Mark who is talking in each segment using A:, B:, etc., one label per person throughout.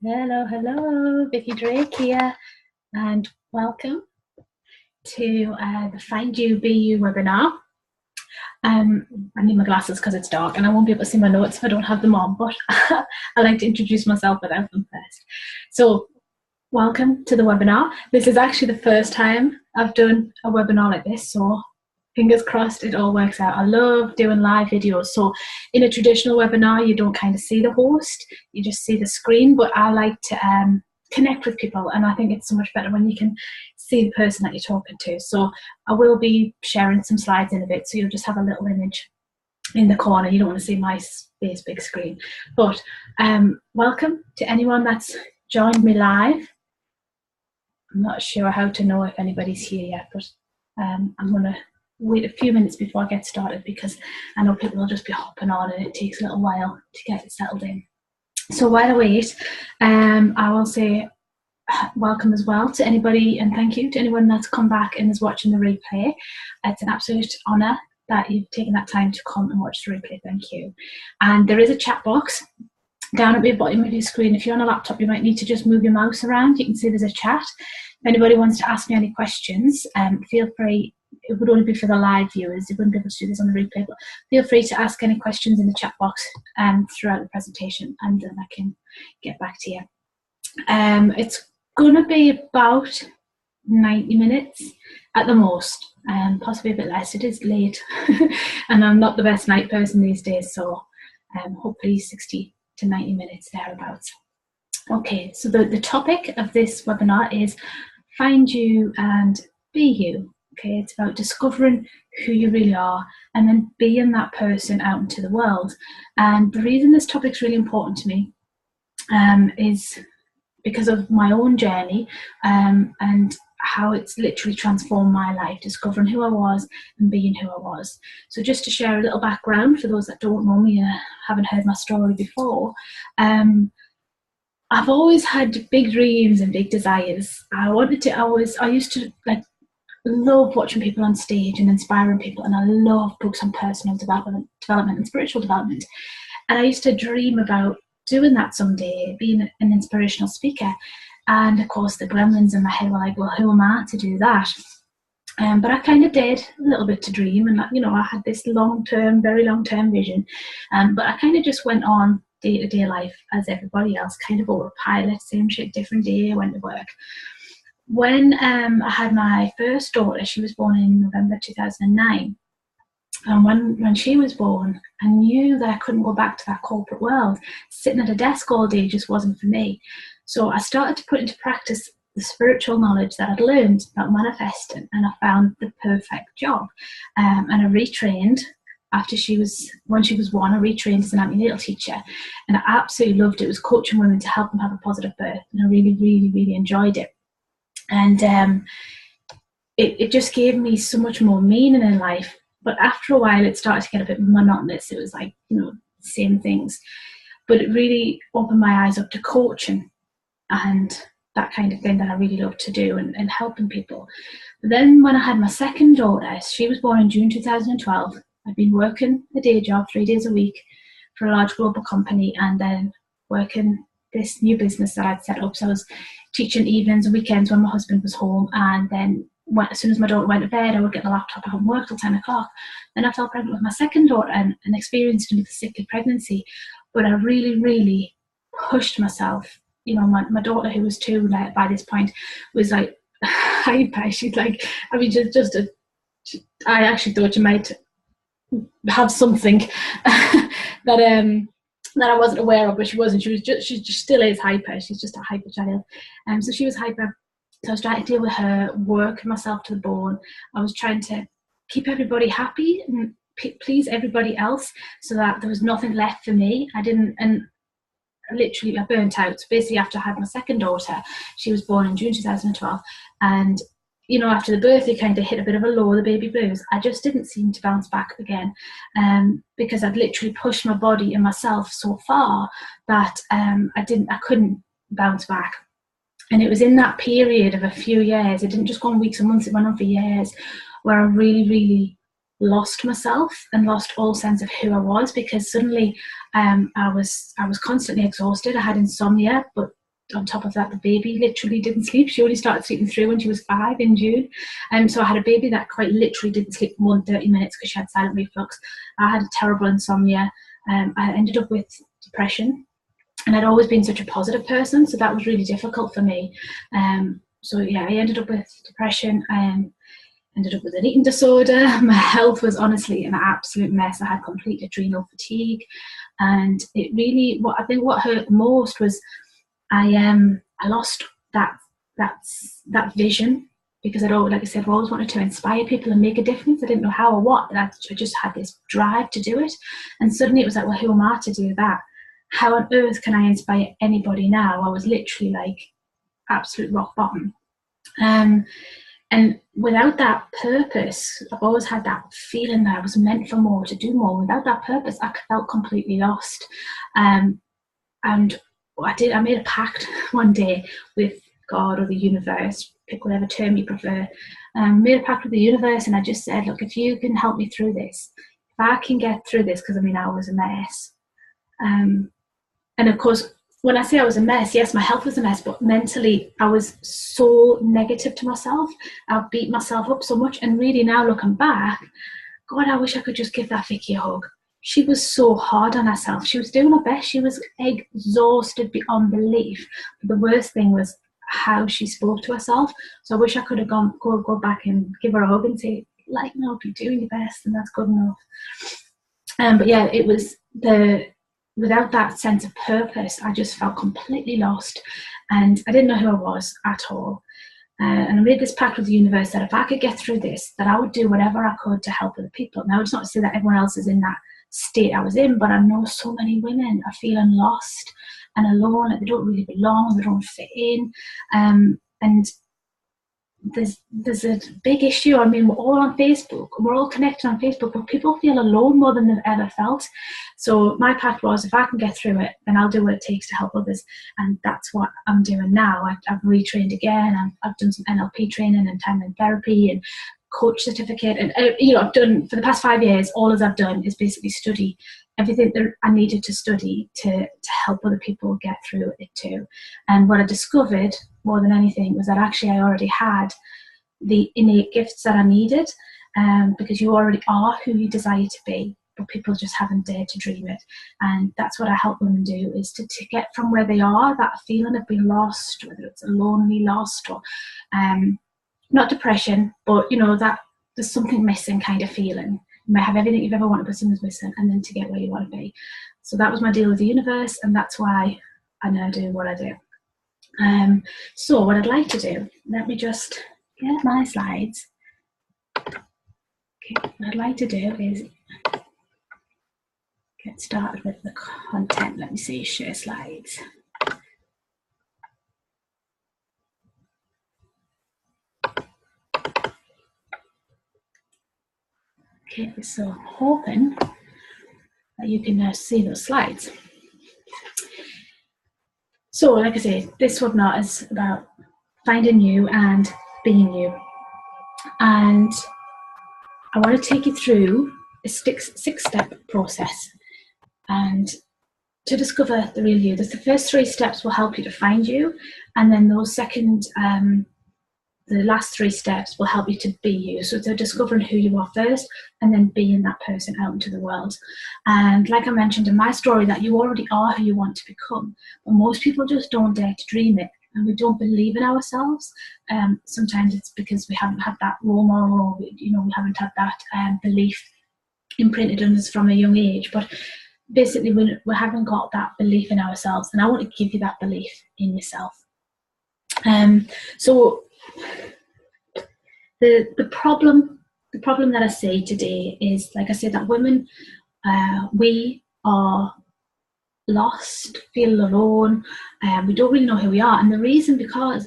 A: Hello, hello, Vicky Drake here, and welcome to the Find You, Be You webinar. I need my glasses because it's dark and I won't be able to see my notes if I don't have them on, but I like to introduce myself without them first. So, welcome to the webinar. This is actually the first time I've done a webinar like this, so fingers crossed it all works out. I love doing live videos. So in a traditional webinar, you don't kind of see the host, you just see the screen, but I like to connect with people, and I think it's so much better when you can see the person that you're talking to. So I will be sharing some slides in a bit, so you'll just have a little image in the corner. You don't want to see my face big screen. But welcome to anyone that's joined me live. I'm not sure how to know if anybody's here yet, but I'm going to wait a few minutes before I get started because I know people will just be hopping on and it takes a little while to get it settled in. So while I wait, I will say welcome as well to anybody, and thank you to anyone that's come back and is watching the replay. It's an absolute honour that you've taken that time to come and watch the replay. Thank you. And there is a chat box down at the bottom of your screen. If you're on a laptop, you might need to just move your mouse around. You can see there's a chat. If anybody wants to ask me any questions, feel free. It would only be for the live viewers. You wouldn't be able to do this on the replay, but feel free to ask any questions in the chat box throughout the presentation, and then I can get back to you. It's going to be about 90 minutes at the most, possibly a bit less. It is late, and I'm not the best night person these days, so hopefully 60 to 90 minutes thereabouts. Okay, so the topic of this webinar is Find You and Be You. Okay, it's about discovering who you really are and then being that person out into the world. And the reason this topic is really important to me is because of my own journey and how it's literally transformed my life, discovering who I was and being who I was. So just to share a little background for those that don't know me and haven't heard my story before, I've always had big dreams and big desires. I used to love watching people on stage and inspiring people, and I love books on personal development and spiritual development. And I used to dream about doing that someday, being an inspirational speaker. And of course, the gremlins in my head were like, well, who am I to do that? But I kind of did a little bit to dream, and I had this very long-term vision. But I kind of just went on day-to-day life as everybody else, kind of autopilot, same shit, different day, went to work. When I had my first daughter, she was born in November 2009. And when she was born, I knew that I couldn't go back to that corporate world. Sitting at a desk all day just wasn't for me. So I started to put into practice the spiritual knowledge that I'd learned about manifesting, and I found the perfect job. And I retrained when she was 1, I retrained as an antenatal teacher, and I absolutely loved it. It was coaching women to help them have a positive birth, and I really, really, really enjoyed it. And it just gave me so much more meaning in life. But after a while, it started to get a bit monotonous. It was like, same things. But it really opened my eyes up to coaching and that kind of thing that I really love to do, and helping people. But then when I had my second daughter, she was born in June 2012. I'd been working a day job 3 days a week for a large global company, and then working this new business that I'd set up. So I was teaching evenings and weekends when my husband was home, and then as soon as my daughter went to bed, I would get the laptop out and work till 10 o'clock. Then I fell pregnant with my second daughter and experienced a sickly pregnancy. But I really, really pushed myself. My daughter, who was 2 by this point, was like hyper. She's like, I actually thought you might have something that I wasn't aware of, but she wasn't. She just still is hyper. She's just a hyper child. So she was hyper. So I was trying to deal with her, work myself to the bone. I was trying to keep everybody happy and please everybody else, so that there was nothing left for me. I burnt out. So basically, after I had my second daughter, she was born in June 2012, and after the birth, it kind of hit a bit of a low, the baby blues. I just didn't seem to bounce back again, because I'd literally pushed my body and myself so far that I couldn't bounce back. And it was in that period of a few years, it didn't just go on weeks and months, it went on for years, where I really, really lost myself and lost all sense of who I was, because suddenly I was constantly exhausted. I had insomnia, but on top of that, the baby literally didn't sleep. She only started sleeping through when she was 5 in June. So I had a baby that quite literally didn't sleep more than 30 minutes because she had silent reflux. I had a terrible insomnia. I ended up with depression, and I'd always been such a positive person, so that was really difficult for me. So yeah, I ended up with depression. Ended up with an eating disorder. My health was honestly an absolute mess. I had complete adrenal fatigue, and it really, what hurt most was I lost that vision, because like I said, I've always wanted to inspire people and make a difference. I didn't know how or what, but I just had this drive to do it. And suddenly it was like, well, who am I to do that? How on earth can I inspire anybody now? I was literally like absolute rock bottom. And without that purpose, I've always had that feeling that I was meant for more, to do more. Without that purpose, I felt completely lost. And I made a pact one day with God or the universe, pick whatever term you prefer. Made a pact with the universe, and I just said, look, if you can help me through this, if I can get through this, because I was a mess. And of course, when I say I was a mess, yes, my health was a mess, but mentally I was so negative to myself. I beat myself up so much, and really now looking back, God, I wish I could just give that Vicky a hug. She was so hard on herself. She was doing her best. She was exhausted beyond belief. But the worst thing was how she spoke to herself. So I wish I could have go back and give her a hug and say, like, no, you're doing your best, and that's good enough. But yeah, it was without that sense of purpose, I just felt completely lost, and I didn't know who I was at all. And I made this pact with the universe that if I could get through this, that I would do whatever I could to help other people. Now, it's not to say that everyone else is in that state I was in, but I know so many women are feeling lost and alone, like they don't really belong, they don't fit in. And there's a big issue. We're all on Facebook, we're all connected on Facebook, but people feel alone more than they've ever felt. So my pact was, if I can get through it, then I'll do what it takes to help others. And that's what I'm doing now. I've retrained again. I've done some NLP training and timeline therapy and coach certificate, and I've done, for the past 5 years, all as I've done is basically study everything that I needed to study to help other people get through it too. And what I discovered more than anything was that actually I already had the innate gifts that I needed, because you already are who you desire to be, but people just haven't dared to dream it. And that's what I help women do, is to get from where they are, that feeling of being lost, whether it's a lonely lost or not depression, but that there's something missing kind of feeling. You might have everything you've ever wanted, but something's missing, and then to get where you want to be. So that was my deal with the universe, and that's why I now do what I do. So what I'd like to do, let me just get my slides. Okay, what I'd like to do is get started with the content. Let me see, share slides. Okay, so I'm hoping that you can now see those slides. So, like I say, this webinar is about finding you and being you. And I want to take you through a six-step process and to discover the real you. The first 3 steps will help you to find you, and then those the last 3 steps will help you to be you. So they're discovering who you are first, and then being that person out into the world. And like I mentioned in my story, that you already are who you want to become, but most people just don't dare to dream it, and we don't believe in ourselves. Sometimes it's because we haven't had that role model, or we haven't had that belief imprinted on us from a young age. But basically, we haven't got that belief in ourselves, and I want to give you that belief in yourself. So the problem that I see today is, like I said, that women, we are lost, feel alone, we don't really know who we are, and the reason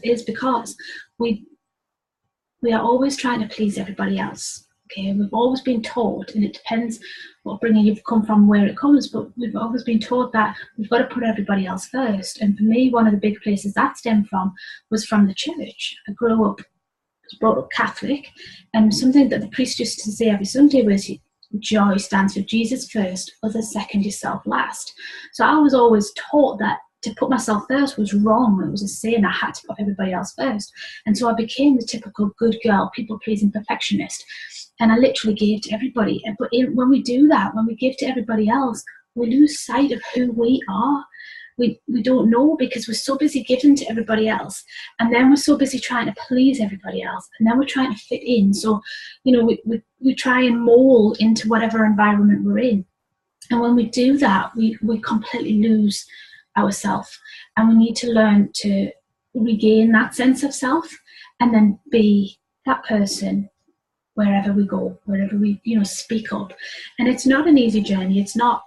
A: is because we are always trying to please everybody else. Okay, we've always been taught, and it depends what upbringing you've come from, where it comes, but we've always been taught that we've got to put everybody else first. And for me, one of the big places that stemmed from was from the church. I grew up was brought up Catholic, and something that the priest used to say every Sunday was, joy stands for Jesus first, others second, yourself last. So I was always taught that to put myself first was wrong. It was a sin. I had to put everybody else first. And so I became the typical good girl, people-pleasing perfectionist. And I literally gave to everybody. But when we do that, when we give to everybody else, we lose sight of who we are. We don't know, because we're so busy giving to everybody else, and then we're so busy trying to please everybody else, and then we're trying to fit in. So, we try and mold into whatever environment we're in. And when we do that, we completely lose ourselves, and we need to learn to regain that sense of self, and then be that person wherever we go, wherever we speak up. And it's not an easy journey. It's not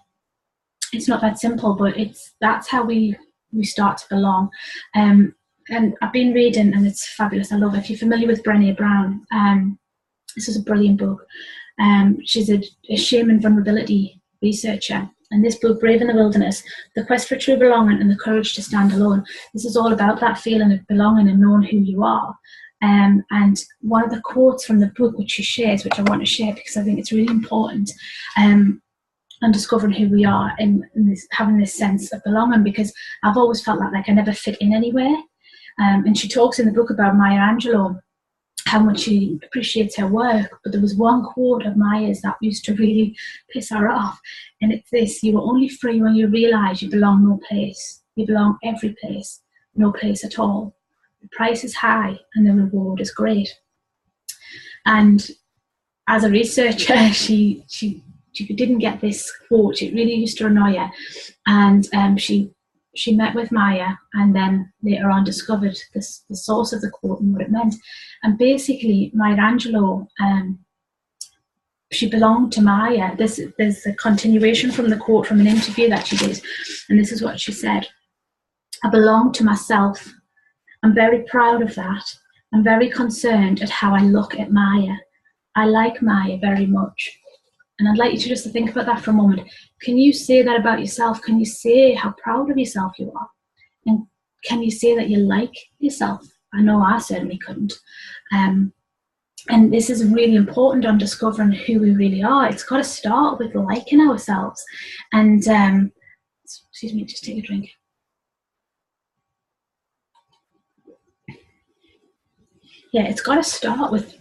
A: that simple, but that's how we start to belong. And I've been reading, and it's fabulous. I love it. If you're familiar with Brené Brown, this is a brilliant book. She's a shame and vulnerability researcher. And this book, Brave in the Wilderness, The Quest for True Belonging and the Courage to Stand Alone, this is all about that feeling of belonging and knowing who you are. And one of the quotes from the book, which she shares, which I want to share because I think it's really important, and discovering who we are, and having this sense of belonging, because I've always felt like I never fit in anywhere. And she talks in the book about Maya Angelou, how much she appreciates her work, but there was one quote of Maya's that used to really piss her off, and it's this: you are only free when you realise you belong no place. You belong every place, no place at all. The price is high and the reward is great. And as a researcher, she didn't get this quote. It really used to annoy her. And she met with Maya, and then later on discovered the source of the quote and what it meant. And basically, Maya Angelou, she belonged to Maya. There's a continuation from the quote from an interview that she did. And this is what she said: I belong to myself. I'm very proud of that. I'm very concerned at how I look at Maya. I like Maya very much. And I'd like you to just think about that for a moment. Can you say that about yourself? Can you say how proud of yourself you are? And can you say that you like yourself? I know I certainly couldn't. And this is really important on discovering who we really are. It's got to start with liking ourselves. And, excuse me, just take a drink. Yeah, it's got to start with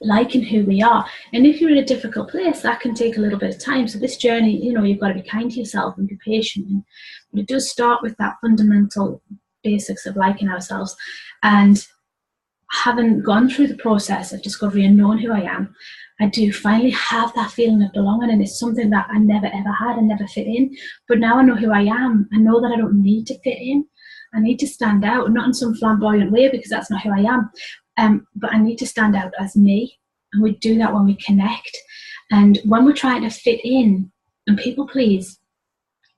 A: liking who we are. And if you're in a difficult place, that can take a little bit of time. So this journey, you've got to be kind to yourself and be patient. But it does start with that fundamental basics of liking ourselves. And having gone through the process of discovery and knowing who I am, I do finally have that feeling of belonging, and it's something that I never ever had and never fit in. But now I know who I am. I know that I don't need to fit in. I need to stand out, not in some flamboyant way, because that's not who I am. But I need to stand out as me, and we do that when we connect. And when we're trying to fit in and people please,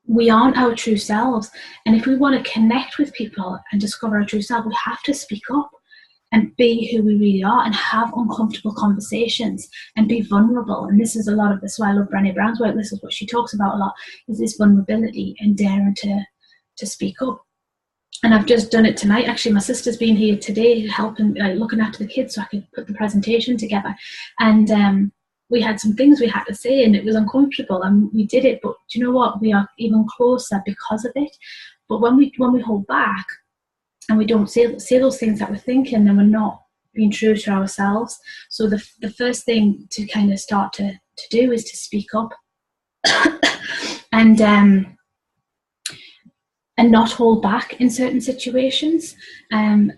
A: we aren't our true selves. And if we want to connect with people and discover our true self, we have to speak up and be who we really are, and have uncomfortable conversations and be vulnerable. And this is a lot of this. Why I love Brené Brown's work. This is what she talks about a lot: is this vulnerability and daring to speak up. And I've just done it tonight. Actually, my sister's been here today helping, looking after the kids so I could put the presentation together. And we had some things we had to say, and it was uncomfortable, and we did it. But do you know what? We are even closer because of it. But when we hold back and we don't say those things that we're thinking, then we're not being true to ourselves. So the first thing to kind of start to do is to speak up and not hold back in certain situations, to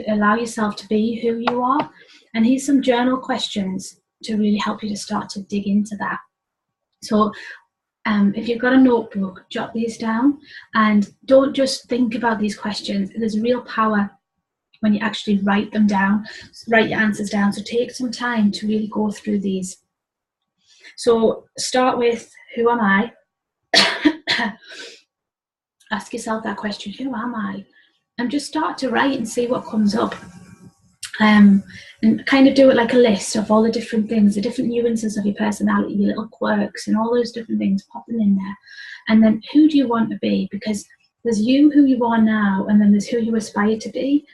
A: allow yourself to be who you are. And here's some journal questions to really help you to start to dig into that. So if you've got a notebook, jot these down, and don't just think about these questions. There's real power when you actually write them down, write your answers down. So take some time to really go through these. So start with, who am I? Ask yourself that question, who am I? And just start to write and see what comes up. And kind of do it like a list of all the different things, the different nuances of your personality, your little quirks and all those different things popping in there. And then who do you want to be? Because there's you, who you are now, and then there's who you aspire to be.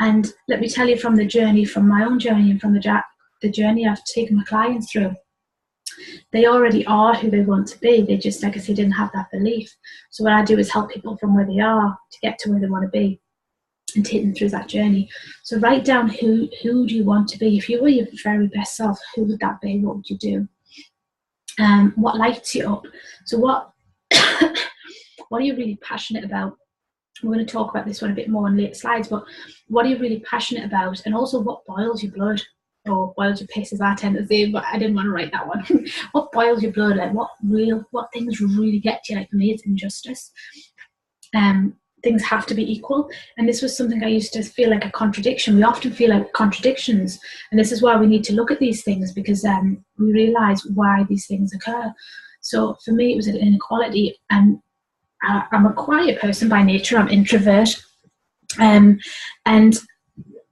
A: And let me tell you, from the journey, from my own journey, and from the journey I've taken my clients through, they already are who they want to be. They just, like I said, didn't have that belief. So what I do is help people from where they are to get to where they want to be and take them through that journey. So write down who do you want to be. If you were your very best self, who would that be? What would you do? What lights you up? So what what are you really passionate about? We're going to talk about this one a bit more in later slides, but what are you really passionate about? And also, what boils your blood, or boils your piss, as I tend to say, but I didn't want to write that one. What boils your blood? Like what things really get to you? Like, for me, it's injustice. Things have to be equal. And this was something I used to feel like a contradiction. We often feel like contradictions. And this is why we need to look at these things, because we realise why these things occur. So for me, it was an inequality. And I'm a quiet person by nature. I'm introvert.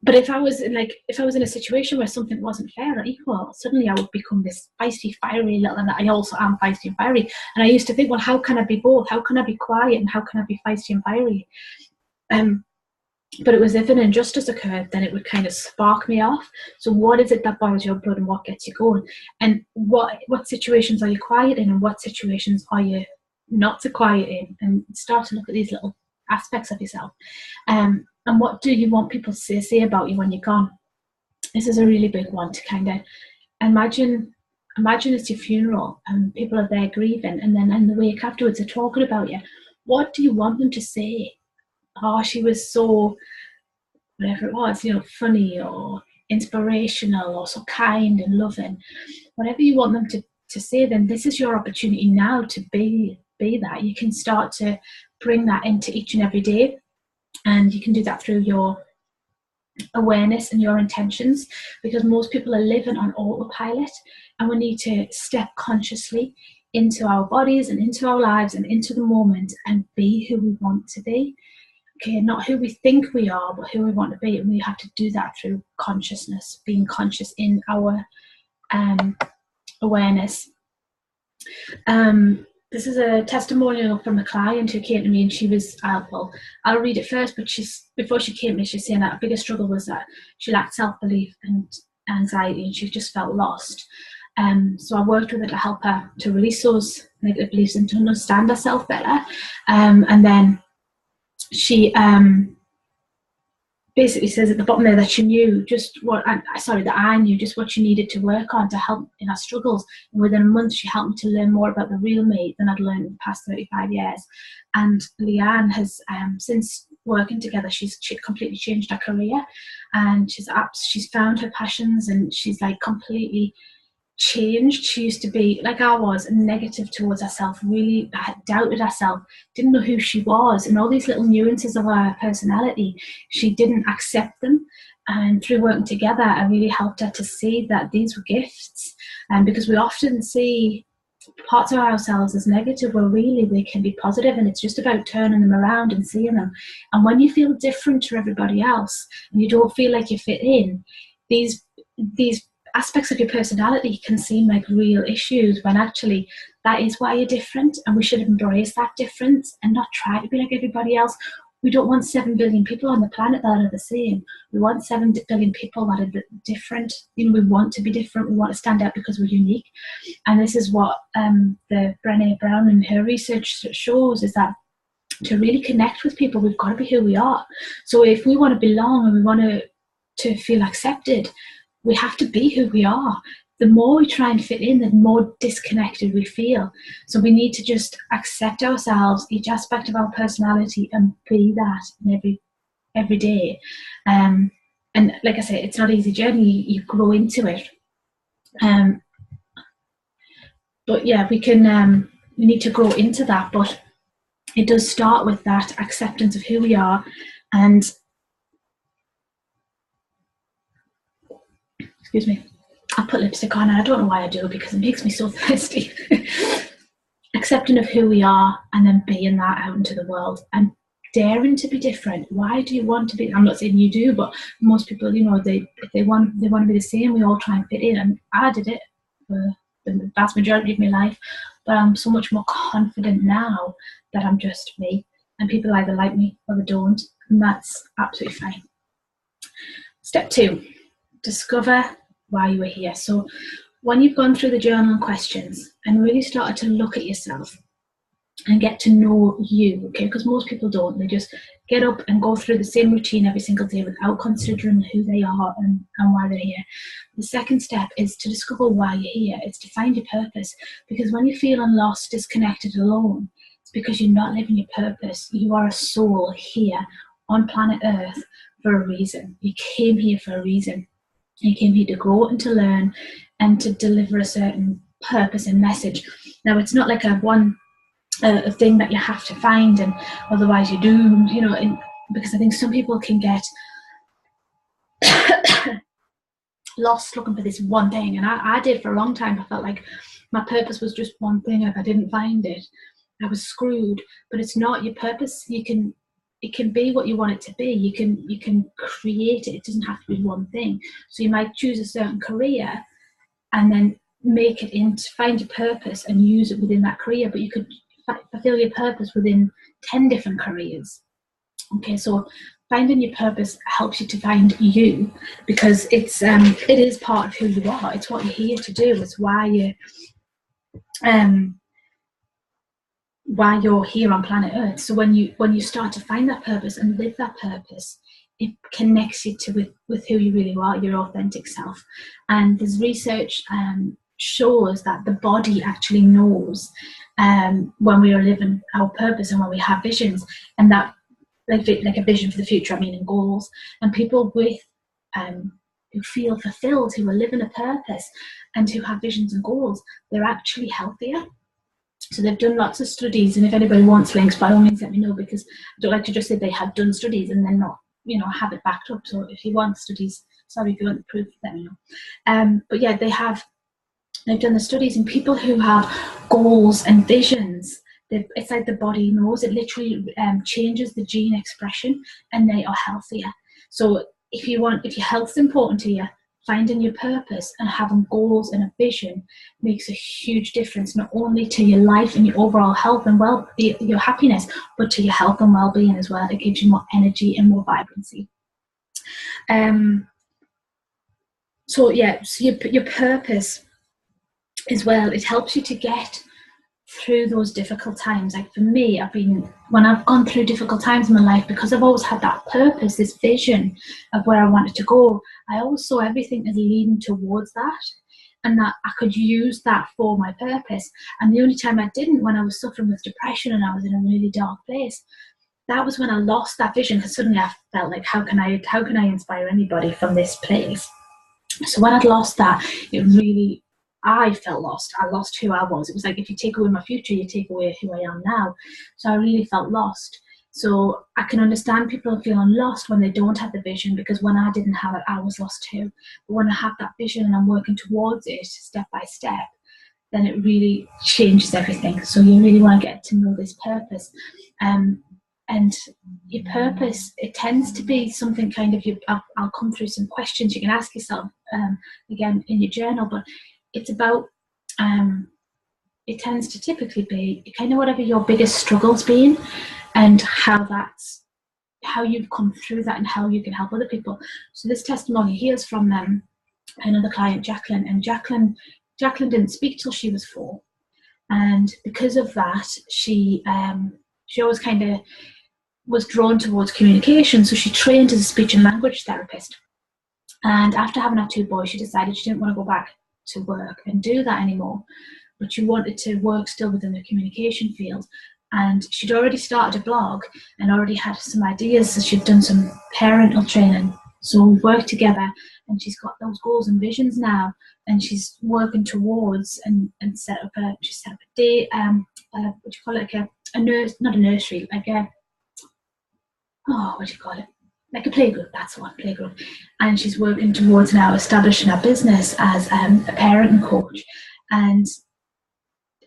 A: But if I was in a situation where something wasn't fair or equal, suddenly I would become this feisty, fiery little, and I also am feisty and fiery. And I used to think, well, how can I be both? How can I be quiet and how can I be feisty and fiery? But it was, if an injustice occurred, then it would kind of spark me off. So what is it that boils your blood and what gets you going? And what situations are you quiet in, and what situations are you not so quiet in? And start to look at these little aspects of yourself. And what do you want people to say about you when you're gone? This is a really big one to kind of imagine it's your funeral and people are there grieving, and then in the wake afterwards they're talking about you. What do you want them to say? Oh, she was so, whatever it was, funny or inspirational or so kind and loving. Whatever you want them to say, then this is your opportunity now to be that. You can start to bring that into each and every day. And you can do that through your awareness and your intentions, because most people are living on autopilot, and we need to step consciously into our bodies and into our lives and into the moment and be who we want to be. Okay, not who we think we are, but who we want to be. And we have to do that through consciousness, being conscious in our awareness. This is a testimonial from a client who came to me, and she was, I'll read it first, but before she came to me, she was saying that her biggest struggle was that she lacked self-belief and anxiety, and she just felt lost. So I worked with her to help her to release those negative beliefs and to understand herself better. And then she basically says at the bottom there that she knew just that I knew just what she needed to work on to help in her struggles. And within a month, she helped me to learn more about the real me than I'd learned in the past 35 years. And Leanne has, since working together, she completely changed her career, and she's found her passions, and she's like completely changed. She used to be, like I was, negative towards herself, really doubted herself, didn't know who she was, and all these little nuances of her personality, she didn't accept them. And through working together, I really helped her to see that these were gifts. And because we often see parts of ourselves as negative, where really they can be positive, and it's just about turning them around and seeing them. And when you feel different to everybody else and you don't feel like you fit in, these aspects of your personality can seem like real issues, when actually that is why you're different, and we should embrace that difference and not try to be like everybody else. We don't want 7 billion people on the planet that are the same. We want 7 billion people that are different. We want to be different. We want to stand out because we're unique. And this is what the Brené Brown and her research shows, is that to really connect with people, we've got to be who we are. So if we want to belong and we want to feel accepted, we have to be who we are. The more we try and fit in, the more disconnected we feel. So we need to just accept ourselves, each aspect of our personality, and be that in every day. And like I say, it's not an easy journey. You grow into it. But yeah, we need to grow into that. But it does start with that acceptance of who we are. And excuse me, I put lipstick on, and I don't know why I do, because it makes me so thirsty. Accepting of who we are, and then being that out into the world, and daring to be different. Why do you want to be? I'm not saying you do, but most people, if they want to be the same, we all try and fit in. And I did it for the vast majority of my life, but I'm so much more confident now that I'm just me, and people either like me or they don't, and that's absolutely fine. Step 2, discover why you were here. So when you've gone through the journal questions and really started to look at yourself and get to know you, okay, because most people don't. They just get up and go through the same routine every single day without considering who they are and why they're here. The second step is to discover why you're here. It's to find your purpose, because when you're feeling lost, disconnected, alone, it's because you're not living your purpose. You are a soul here on planet Earth for a reason. You came here for a reason. You came here to grow and to learn and to deliver a certain purpose and message. Now, it's not like a thing that you have to find, and otherwise you're doomed, because I think some people can get lost looking for this one thing, and I did for a long time. I felt like my purpose was just one thing, and if I didn't find it, I was screwed. But it's not. Your purpose, it can be what you want it to be. You can create it. It doesn't have to be one thing. So you might choose a certain career and then make it find your purpose and use it within that career, but you could fulfill your purpose within 10 different careers. Okay, so finding your purpose helps you to find you, because it is part of who you are. It's what you're here to do. It's why you're here on planet Earth. So when you start to find that purpose and live that purpose, it connects you with who you really are, your authentic self. And there's research shows that the body actually knows when we are living our purpose and when we have visions, and that like a vision for the future, and goals. And people with who feel fulfilled, who are living a purpose and who have visions and goals, they're actually healthier. So they've done lots of studies, and if anybody wants links, by all means let me know, because I don't like to just say they have done studies and then not have it backed up. So if you want studies, if you want the proof, let me know. But yeah, they've done the studies, and people who have goals and visions, it's like the body knows. It literally changes the gene expression, and they are healthier. So if your health is important to you, finding your purpose and having goals and a vision makes a huge difference, not only to your life and your overall health and your happiness, but to your health and well-being as well. It gives you more energy and more vibrancy. So your purpose as well, it helps you to get through those difficult times. Like for me, when I've gone through difficult times in my life, because I've always had that purpose, this vision of where I wanted to go, I always saw everything as leading towards that, and that I could use that for my purpose. And the only time I didn't, when I was suffering with depression and I was in a really dark place, that was when I lost that vision, because suddenly I felt like, how can I inspire anybody from this place? So when I'd lost that, I felt lost. I lost who I was. It was like, if you take away my future, you take away who I am now. So I really felt lost. So I can understand people feeling lost when they don't have the vision, because when I didn't have it, I was lost too. But when I have that vision and I'm working towards it step by step, then it really changes everything. So you really want to get to know this purpose. And your purpose, it tends to be something kind of, I'll come through some questions you can ask yourself again in your journal, but it's about, it tends to typically be kind of whatever your biggest struggle's been, and how you've come through that and how you can help other people. So this testimony here is from another client, Jacqueline, and Jacqueline didn't speak till she was 4. And because of that, she always kind of was drawn towards communication. So she trained as a speech and language therapist. And after having her 2 boys, she decided she didn't want to go back to work and do that anymore, but she wanted to work still within the communication field. And she'd already started a blog and already had some ideas, so she'd done some parental training. So we worked together, and she's got those goals and visions now, and she's working towards and set up a day, what do you call it, not a nursery, like a, what do you call it? Like a playgroup, that's the one, playgroup. And she's working towards now establishing her business as a parenting coach. And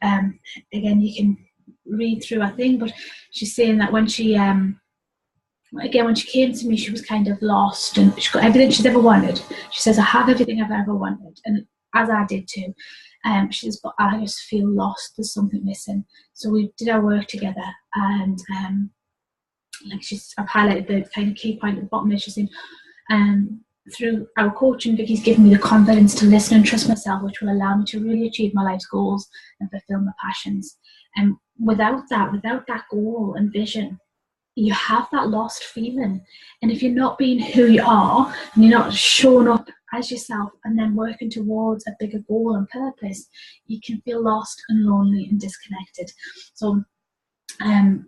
A: again, you can read through her thing, but she's saying that when she came to me, she was kind of lost, and she got everything she's ever wanted. She says, I have everything I've ever wanted, and as I did too. She says, but I just feel lost, there's something missing. So we did our work together, and I've highlighted the kind of key point at the bottom there. She's saying, Through our coaching, Vicky's given me the confidence to listen and trust myself, which will allow me to really achieve my life's goals and fulfill my passions. And without that goal and vision, you have that lost feeling. And if you're not being who you are and you're not showing up as yourself and then working towards a bigger goal and purpose, you can feel lost and lonely and disconnected. So what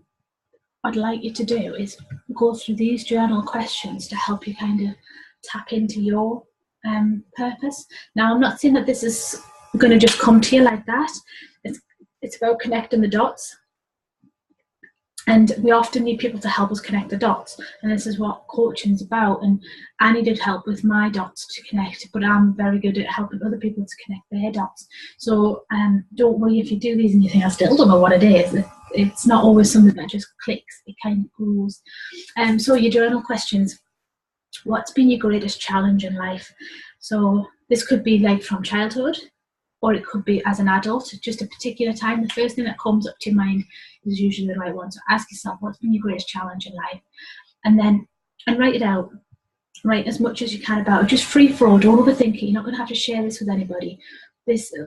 A: I'd like you to do is go through these journal questions to help you kind of tap into your purpose. Now, I'm not saying that this is going to just come to you like that. It's about connecting the dots. And we often need people to help us connect the dots. And this is what coaching is about. And I needed help with my dots to connect, but I'm very good at helping other people to connect their dots. So don't worry if you do these and you think, I still don't know what it is. It's not always something that just clicks. It kind of grows. So your journal questions. What's been your greatest challenge in life? So this could be like from childhood, or it could be as an adult, just a particular time. The first thing that comes up to your mind is usually the right one. So ask yourself, what's been your greatest challenge in life? And write it out. Write as much as you can about it. Just free flow, don't overthink it. You're not going to have to share this with anybody.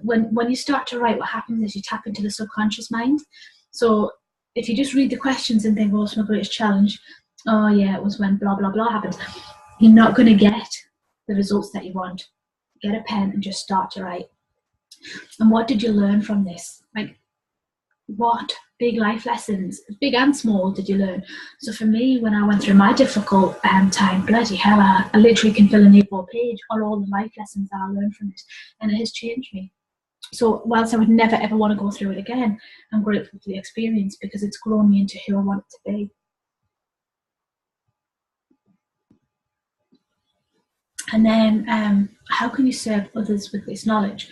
A: When you start to write, what happens is you tap into the subconscious mind. So if you just read the questions and think, what's my greatest challenge? Oh yeah, it was when blah, blah, blah happened. You're not going to get the results that you want. Get a pen and just start to write. And what did you learn from this? Like, what big life lessons, big and small, did you learn? So for me, when I went through my difficult time, bloody hell, I literally can fill an A4 page on all the life lessons that I learned from it. And it has changed me. So whilst I would never ever want to go through it again, I'm grateful for the experience because it's grown me into who I want it to be. And then how can you serve others with this knowledge?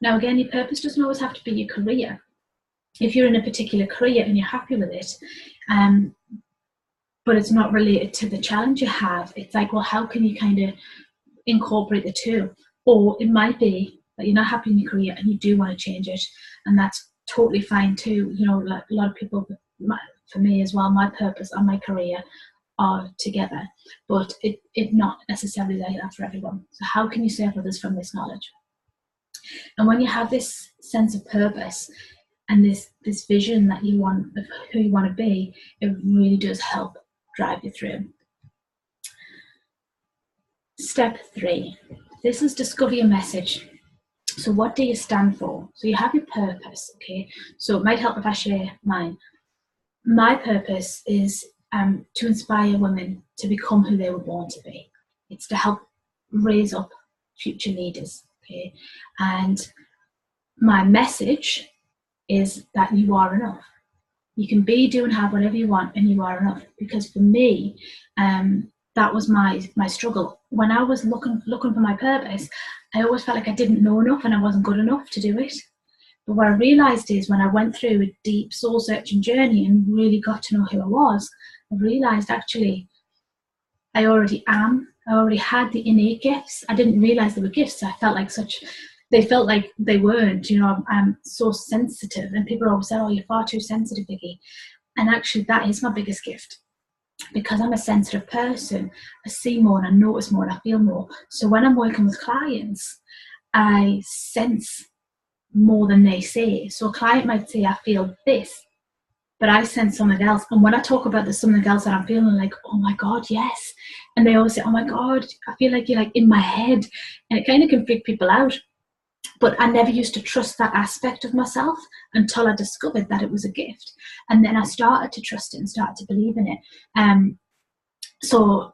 A: Now, again, your purpose doesn't always have to be your career. If you're in a particular career and you're happy with it, but it's not related to the challenge you have, it's like, well, how can you kind of incorporate the two? Or it might be that you're not happy in your career and you do want to change it, and that's totally fine too. You know, like a lot of people, for me as well, my purpose and my career are together, but it not necessarily like that for everyone. So how can you serve others from this knowledge? And when you have this sense of purpose and this vision that you want of who you want to be, it really does help drive you through. Step 3, this is discover your message. So what do you stand for? So you have your purpose, okay? So it might help if I share mine. My purpose is to inspire women to become who they were born to be. It's to help raise up future leaders, okay? And my message is that you are enough. You can be, do, and have whatever you want, and you are enough. Because for me, that was my struggle. When I was looking for my purpose, I always felt like I didn't know enough and I wasn't good enough to do it. But what I realised is when I went through a deep soul-searching journey and really got to know who I was, I realised actually I already am. I already had the innate gifts. I didn't realise they were gifts. They felt like they weren't. You know, I'm so sensitive, and people always say, "Oh, you're far too sensitive, Vicky." And actually, that is my biggest gift, because I'm a sensitive person. I see more and I notice more and I feel more. So when I'm working with clients, I sense more than they say. So a client might say, "I feel this," but I sense something else. And when I talk about the something else that I'm feeling, like, "Oh my God, yes." And they always say, "Oh my God, I feel like you're like in my head." And it kind of can freak people out. But I never used to trust that aspect of myself until I discovered that it was a gift. And then I started to trust it and started to believe in it. So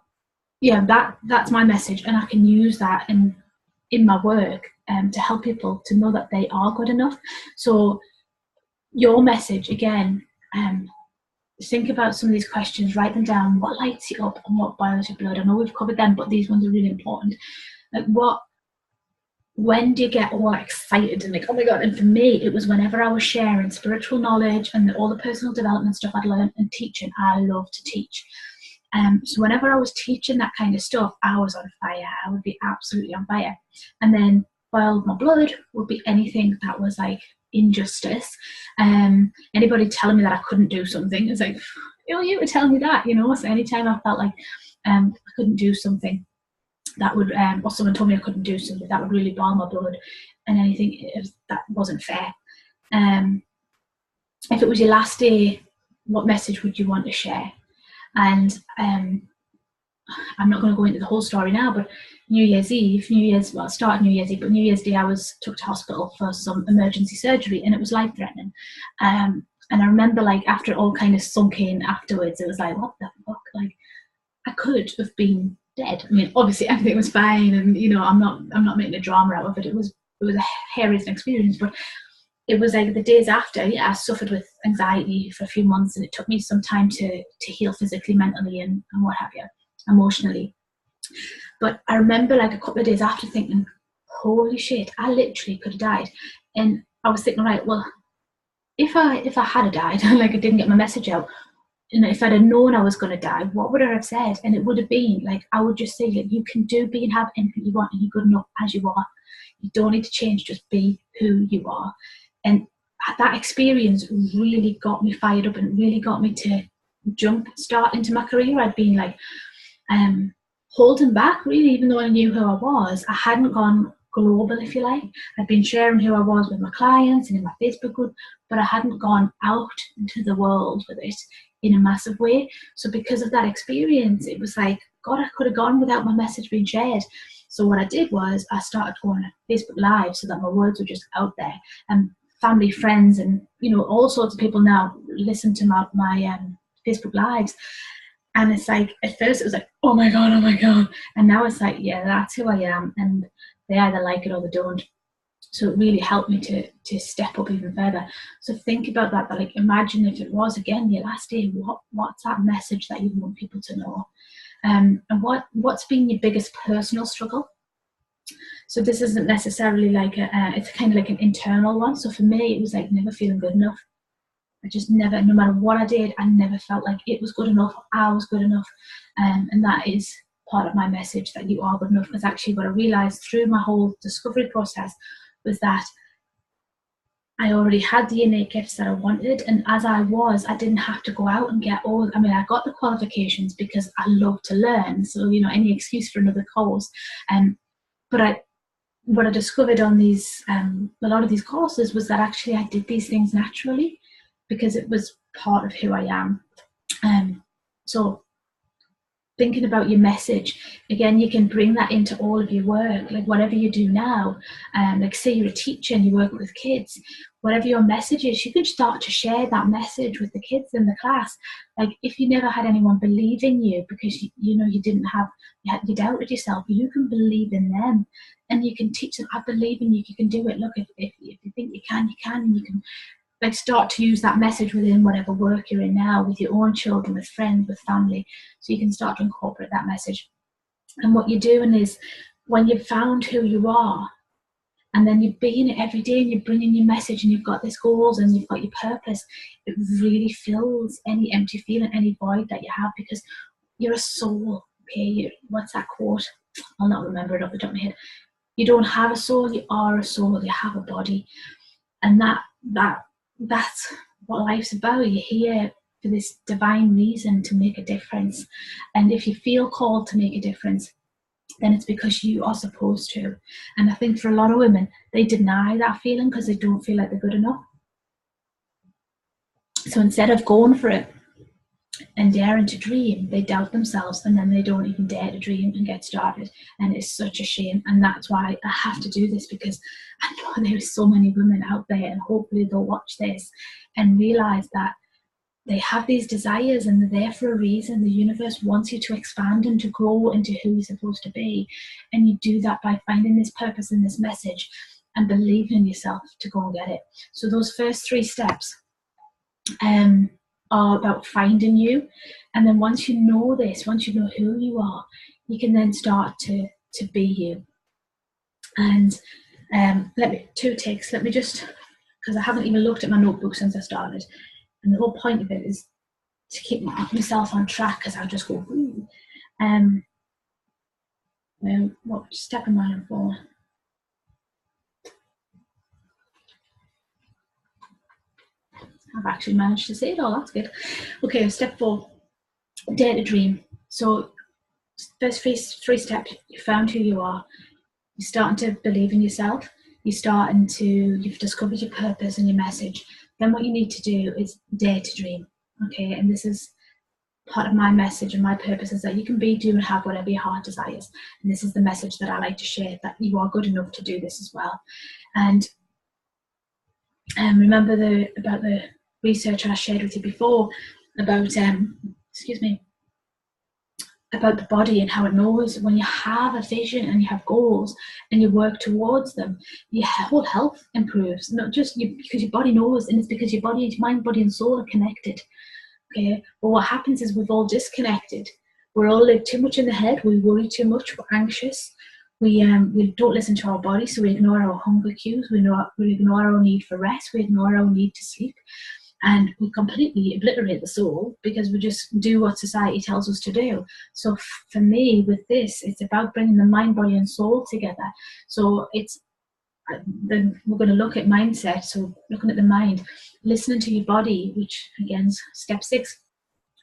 A: yeah, that's my message. And I can use that in my work to help people to know that they are good enough. So your message, again, think about some of these questions, write them down. What lights you up and what boils your blood? I know we've covered them, but these ones are really important. Like, when do you get all excited and like, oh my God? And for me, it was whenever I was sharing spiritual knowledge and all the personal development stuff I'd learned and teaching. I love to teach. So whenever I was teaching that kind of stuff, I was on fire. I would be absolutely on fire. And then boiled my blood would be anything that was like injustice. Anybody telling me that I couldn't do something, it's like, oh, you were telling me that, you know? So anytime I felt like I couldn't do something, that would, or someone told me I couldn't do something, that would really boil my blood, and anything that wasn't fair. If it was your last day, what message would you want to share? And I'm not going to go into the whole story now, but New Year's Eve, but New Year's Day I was took to hospital for some emergency surgery, and it was life-threatening. And I remember, like, after it all kind of sunk in afterwards, it was like, what the fuck? Like, I could have been dead. I mean, obviously everything was fine, and I'm not making a drama out of it. It was a hair-raising experience, but it was like the days after, yeah, I suffered with anxiety for a few months, and it took me some time to heal physically, mentally, and what have you, emotionally. But I remember, like, a couple of days after thinking, holy shit, I literally could have died. And I was thinking, right, well, if I had died, like, I didn't get my message out, if I'd have known I was going to die, what would I have said? And it would have been like, I would just say, like, you can do, be, and have anything you want, and you're good enough as you are. You don't need to change, just be who you are. And that experience really got me fired up, and really got me to start into my career. I'd been like holding back, really, even though I knew who I was. I hadn't gone global, if you like. I'd been sharing who I was with my clients and in my Facebook group, but I hadn't gone out into the world with it in a massive way. So because of that experience, it was like, God, I could have gone without my message being shared. So what I did was I started going Facebook Live so that my words were just out there, and family, friends, and all sorts of people now listen to my Facebook Lives. And it's like, at first it was like, oh my God, and now it's like, yeah, that's who I am, and they either like it or they don't. So it really helped me to step up even further. So think about that, but like, imagine if it was, again, your last day, what's that message that you want people to know? And what's been your biggest personal struggle? So this isn't necessarily like it's kind of like an internal one. So for me, it was like never feeling good enough. I just never, no matter what I did, I never felt like it was good enough, I was good enough. And that is part of my message, that you are good enough. Because actually what I realised through my whole discovery process was that I already had the innate gifts that I wanted. And as I didn't have to go out and get I got the qualifications because I love to learn. So, any excuse for another course. But what I discovered on these, a lot of these courses, was that actually I did these things naturally because it was part of who I am. So thinking about your message, again, you can bring that into all of your work, like whatever you do now. Like say you're a teacher and you work with kids, whatever your message is, you can start to share that message with the kids in the class. Like if you never had anyone believe in you because you doubted yourself, you can believe in them, and you can teach them, I believe in you, you can do it. Look, if you think you can, and you can like start to use that message within whatever work you're in now, with your own children, with friends, with family. So you can start to incorporate that message. And what you're doing is, when you've found who you are, and then you're being it every day, and you're bringing your message, and you've got this goals, and you've got your purpose, it really fills any empty feeling, any void that you have, because you're a soul. Okay, what's that quote? I'll not remember it off the top of my head. You don't have a soul, you are a soul, you have a body. And that's what life's about. You're here for this divine reason, to make a difference. And if you feel called to make a difference, then it's because you are supposed to. And I think for a lot of women, they deny that feeling because they don't feel like they're good enough. So instead of going for it and daring to dream, they doubt themselves, and then they don't even dare to dream and get started. And it's such a shame. And that's why I have to do this, because I know there are so many women out there, and hopefully they'll watch this and realize that they have these desires, and they're there for a reason. The universe wants you to expand and to grow into who you're supposed to be. And you do that by finding this purpose and this message, and believing in yourself to go and get it. So those first 3 steps are about finding you. And then once you know this, once you know who you are, you can then start to be you. And let me just, because I haven't even looked at my notebook since I started. And the whole point of it is to keep myself on track, because I'll just go, what step am I on for? I've actually managed to say it all, that's good. Okay, step 4, dare to dream. So first three steps, you found who you are. You're starting to believe in yourself. You've discovered your purpose and your message. Then what you need to do is dare to dream. Okay, and this is part of my message and my purpose, is that you can be, do, and have whatever your heart desires. And this is the message that I like to share, that you are good enough to do this as well. And remember about the research I shared with you before about about the body and how it knows when you have a vision and you have goals and you work towards them, your whole health improves. Not just because your body knows, and it's because your body, mind, body, and soul are connected. Okay, but what happens is we've all disconnected. We're all live too much in the head. We worry too much. We're anxious. We don't listen to our body, so we ignore our hunger cues. We ignore our need for rest. We ignore our need to sleep, and we completely obliterate the soul because we just do what society tells us to do. So for me, with this, it's about bringing the mind, body, and soul together. So then we're going to look at mindset. So looking at the mind, listening to your body, which again is step 6,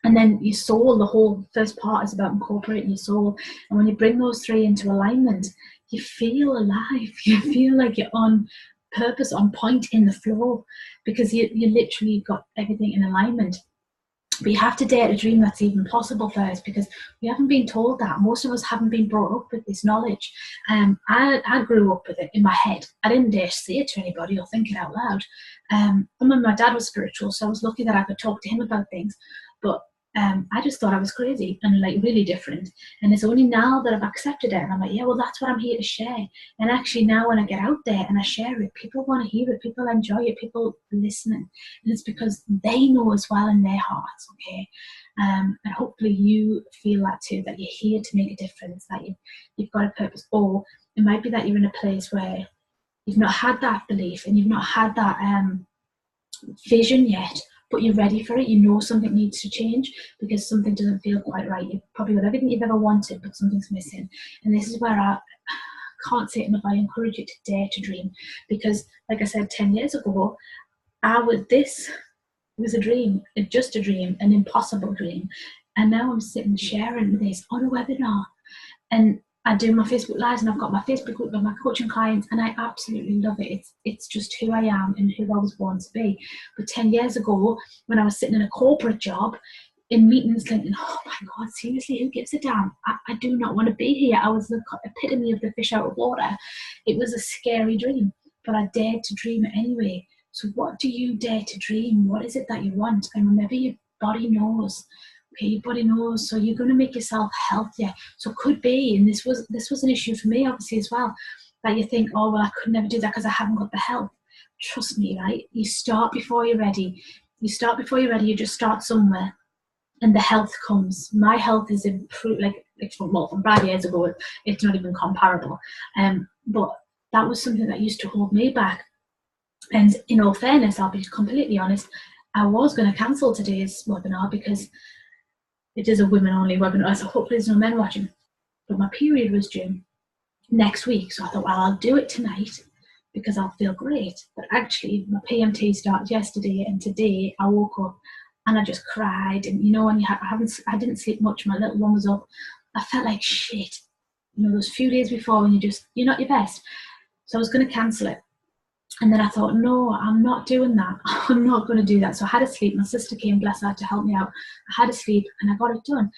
A: and then your soul. The whole first part is about incorporating your soul, and when you bring those 3 into alignment, you feel alive. You feel like you're on purpose, on point, in the flow, because you literally got everything in alignment. But you have to dare to dream that's even possible first, because we haven't been told that. Most of us haven't been brought up with this knowledge. I grew up with it in my head. I didn't dare say it to anybody or think it out loud. And my dad was spiritual, so I was lucky that I could talk to him about things. But I just thought I was crazy and like really different. And it's only now that I've accepted it, and I'm like, yeah, well, that's what I'm here to share. And actually now when I get out there and I share it, people want to hear it, people enjoy it, people listening. And it's because they know as well in their hearts, okay? And hopefully you feel that too, that you're here to make a difference, that you've got a purpose. Or it might be that you're in a place where you've not had that belief and you've not had that vision yet, but you're ready for it. You know something needs to change because something doesn't feel quite right. You've probably got everything you've ever wanted, but something's missing. And this is where I can't say it enough. I encourage you to dare to dream, because like I said, 10 years ago, this was a dream, just a dream, an impossible dream. And now I'm sitting sharing this on a webinar, and I do my Facebook Lives, and I've got my Facebook group with my coaching clients, and I absolutely love it. It's just who I am and who I was born to be. But 10 years ago, when I was sitting in a corporate job, in meetings thinking, oh my God, seriously, who gives a damn? I do not want to be here. I was the epitome of the fish out of water. It was a scary dream, but I dared to dream it anyway. So what do you dare to dream? What is it that you want? And remember, your body knows. Okay, your body knows. So you're going to make yourself healthier. So it could be, and this was an issue for me obviously as well, that you think, oh well, I could never do that because I haven't got the health. Trust me, right? You start before you're ready. You just start somewhere, and the health comes. My health is improved, from 5 years ago. It's not even comparable. But that was something that used to hold me back. And in all fairness, I'll be completely honest, I was going to cancel today's webinar because it is a women-only webinar, so hopefully there's no men watching. But my period was due next week, so I thought, well, I'll do it tonight because I'll feel great. But actually, my PMT started yesterday, and today I woke up and I just cried. And you know, when I didn't sleep much, my little one was up, I felt like shit. You know, those few days before when you're not your best. So I was going to cancel it. And then I thought, no, I'm not doing that. I'm not going to do that. So I had to sleep. My sister came, bless her, to help me out. I had to sleep and I got it done.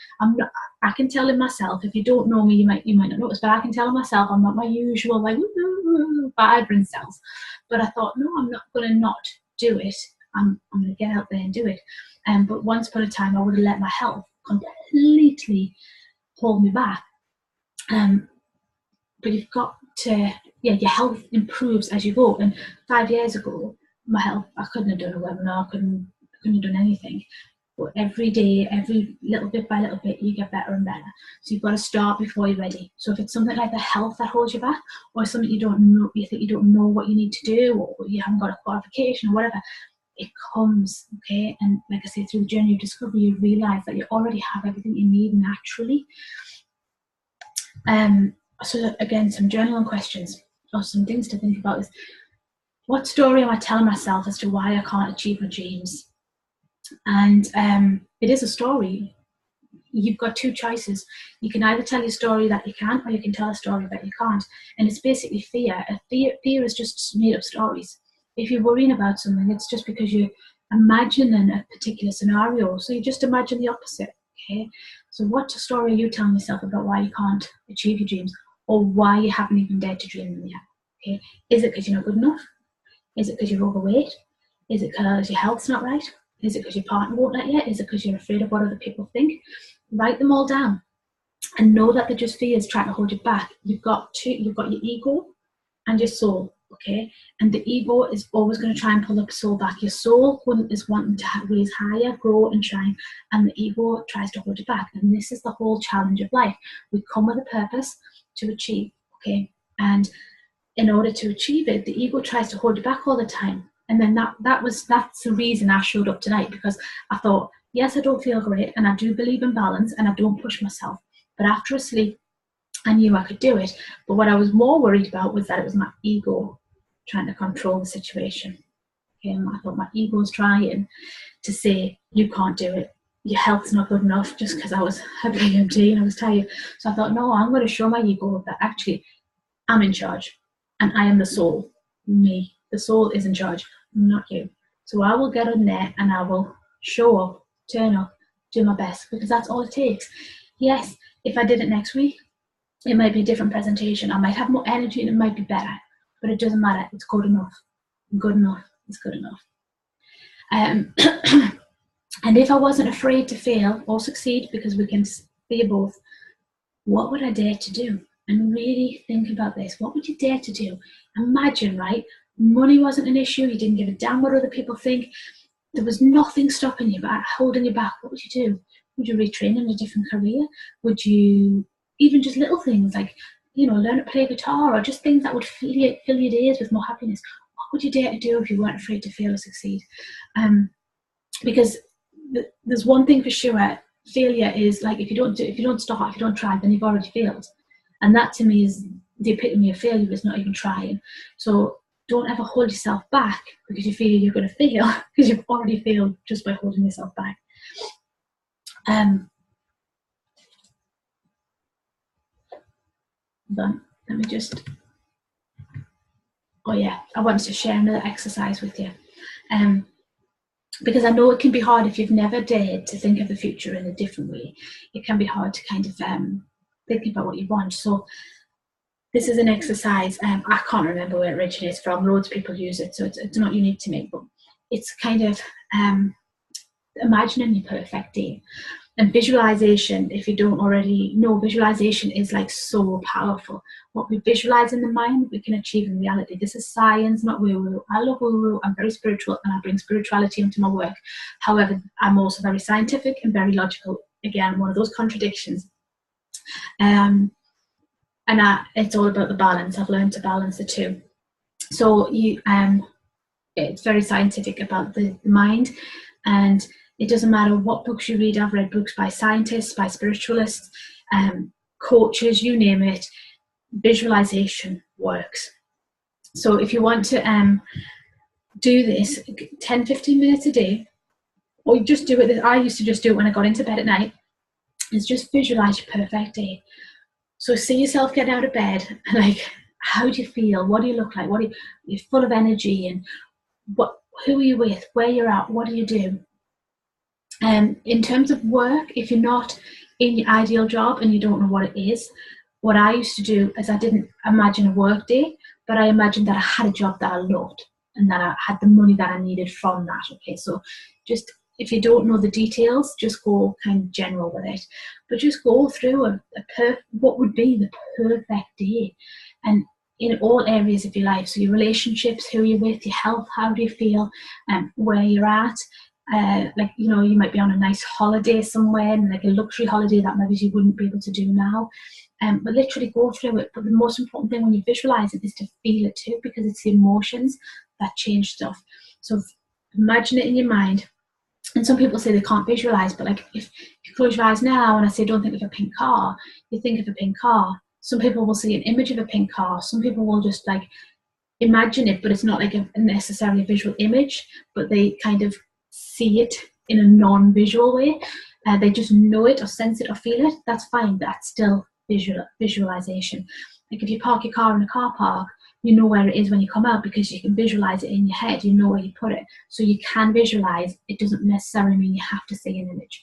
A: I can tell in myself, if you don't know me, you might not notice, but I can tell in myself I'm not my usual vibrant self. But I thought, no, I'm not going to not do it. I'm going to get out there and do it. But once upon a time, I would have let my health completely hold me back. But you've got to, your health improves as you go. And 5 years ago, my health, I couldn't have done a webinar, I couldn't have done anything. But every day, every little bit by little bit, you get better and better. So you've got to start before you're ready. So if it's something like the health that holds you back, or something you don't know, you think you don't know what you need to do, or you haven't got a qualification or whatever, it comes, okay? And like I say, through the journey of discovery, you realise that you already have everything you need naturally. So again, some journaling questions or some things to think about is, what story am I telling myself as to why I can't achieve my dreams? And it is a story. you've got two choices. You can either tell your story that you can, or you can tell a story that you can't. And it's basically fear. Fear is just made up stories. If you're worrying about something, it's just because you're imagining a particular scenario. So you just imagine the opposite. Okay. So what story are you telling yourself about why you can't achieve your dreams, or why you haven't even dared to dream them yet? Okay. Is it because you're not good enough? Is it because you're overweight? Is it because your health's not right? Is it because your partner won't let you? Is it because you're afraid of what other people think? Write them all down and know that they're just fears trying to hold you back. You've got your ego and your soul, okay? And the ego is always going to try and pull the soul back. Your soul is wanting to raise higher, grow and shine, and the ego tries to hold you back. And this is the whole challenge of life. We come with a purpose to achieve, okay? And in order to achieve it, the ego tries to hold you back all the time. And then that's the reason I showed up tonight, because I thought, yes, I don't feel great, and I do believe in balance, and I don't push myself. But after a sleep, I knew I could do it. But what I was more worried about was that it was my ego trying to control the situation. Okay, and I thought my ego was trying to say, you can't do it. Your health's not good enough, just because I was having EMT and I was tired. So I thought, no, I'm going to show my ego that actually I'm in charge, and I am the soul. Me. The soul is in charge, not you. So I will get on there and I will show up, turn up, do my best, because that's all it takes. Yes, if I did it next week, it might be a different presentation. I might have more energy and it might be better, but it doesn't matter. It's good enough. Good enough is good enough. And if I wasn't afraid to fail or succeed, because we can be both, what would I dare to do? And really think about this. What would you dare to do? Imagine, right? Money wasn't an issue. You didn't give a damn what other people think. There was nothing stopping you, holding you back. What would you do? Would you retrain in a different career? Would you, even just little things like, learn to play guitar, or just things that would fill your days with more happiness? What would you dare to do if you weren't afraid to fail or succeed? Because there's one thing for sure. Failure is like, if you don't start, if you don't try, then you've already failed. And that to me is the epitome of failure, is not even trying. So don't ever hold yourself back because you feel you're going to fail, because you've already failed just by holding yourself back. Let me just, I wanted to share another exercise with you. Because I know it can be hard if you've never dared to think of the future in a different way. It can be hard to kind of think about what you want. So this is an exercise, I can't remember where it originates from. Loads of people use it, so it's not unique to me, but it's kind of imagining your perfect day. And visualization, if you don't already know, visualization is like so powerful. What we visualize in the mind, we can achieve in reality. This is science, not woo-woo. I love woo-woo. I'm very spiritual, and I bring spirituality into my work. However, I'm also very scientific and very logical. Again, one of those contradictions. It's all about the balance. I've learned to balance the two. So it's very scientific about the mind, and it doesn't matter what books you read. I've read books by scientists, by spiritualists, coaches, you name it. Visualization works. So if you want to do this 10-15 minutes a day, or you just do it, I used to just do it when I got into bed at night, is just visualize your perfect day. So see yourself get out of bed, and like, how do you feel? What do you look like? You're full of energy, and who are you with? Where you're at? What do you do? In terms of work, if you're not in your ideal job and you don't know what it is, what I used to do is I didn't imagine a work day, but I imagined that I had a job that I loved and that I had the money that I needed from that. Okay, so just, if you don't know the details, just go kind of general with it, but just go through what would be the perfect day, and in all areas of your life. So your relationships, who you're with, your health, how do you feel, where you're at. You might be on a nice holiday somewhere, and like a luxury holiday that maybe you wouldn't be able to do now. But literally go through it. But the most important thing when you visualize it is to feel it too, because it's the emotions that change stuff. So imagine it in your mind. And some people say they can't visualize, but like if you close your eyes now and I say don't think of a pink car, you think of a pink car. Some people will see an image of a pink car. Some people will just like imagine it, but it's not like a necessarily visual image, but they kind of see it in a non-visual way. they just know it or sense it or feel it, that's fine. That's still visualization. Like if you park your car in a car park, you know where it is when you come out because you can visualize it in your head. You know where you put it. So you can visualize. It doesn't necessarily mean you have to see an image.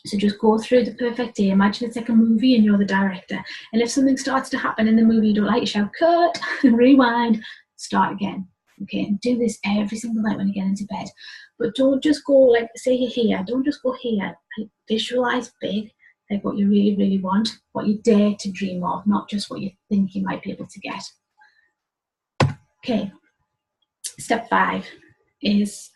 A: So just go through the perfect day. Imagine it's like a movie and you're the director. And if something starts to happen in the movie you don't like, shout, cut, rewind, start again. Okay, and do this every single night when you get into bed. But don't just go, like, say you're here, don't just go here. Like, visualize big, like what you really, really want, what you dare to dream of, not just what you think you might be able to get. Okay, step 5 is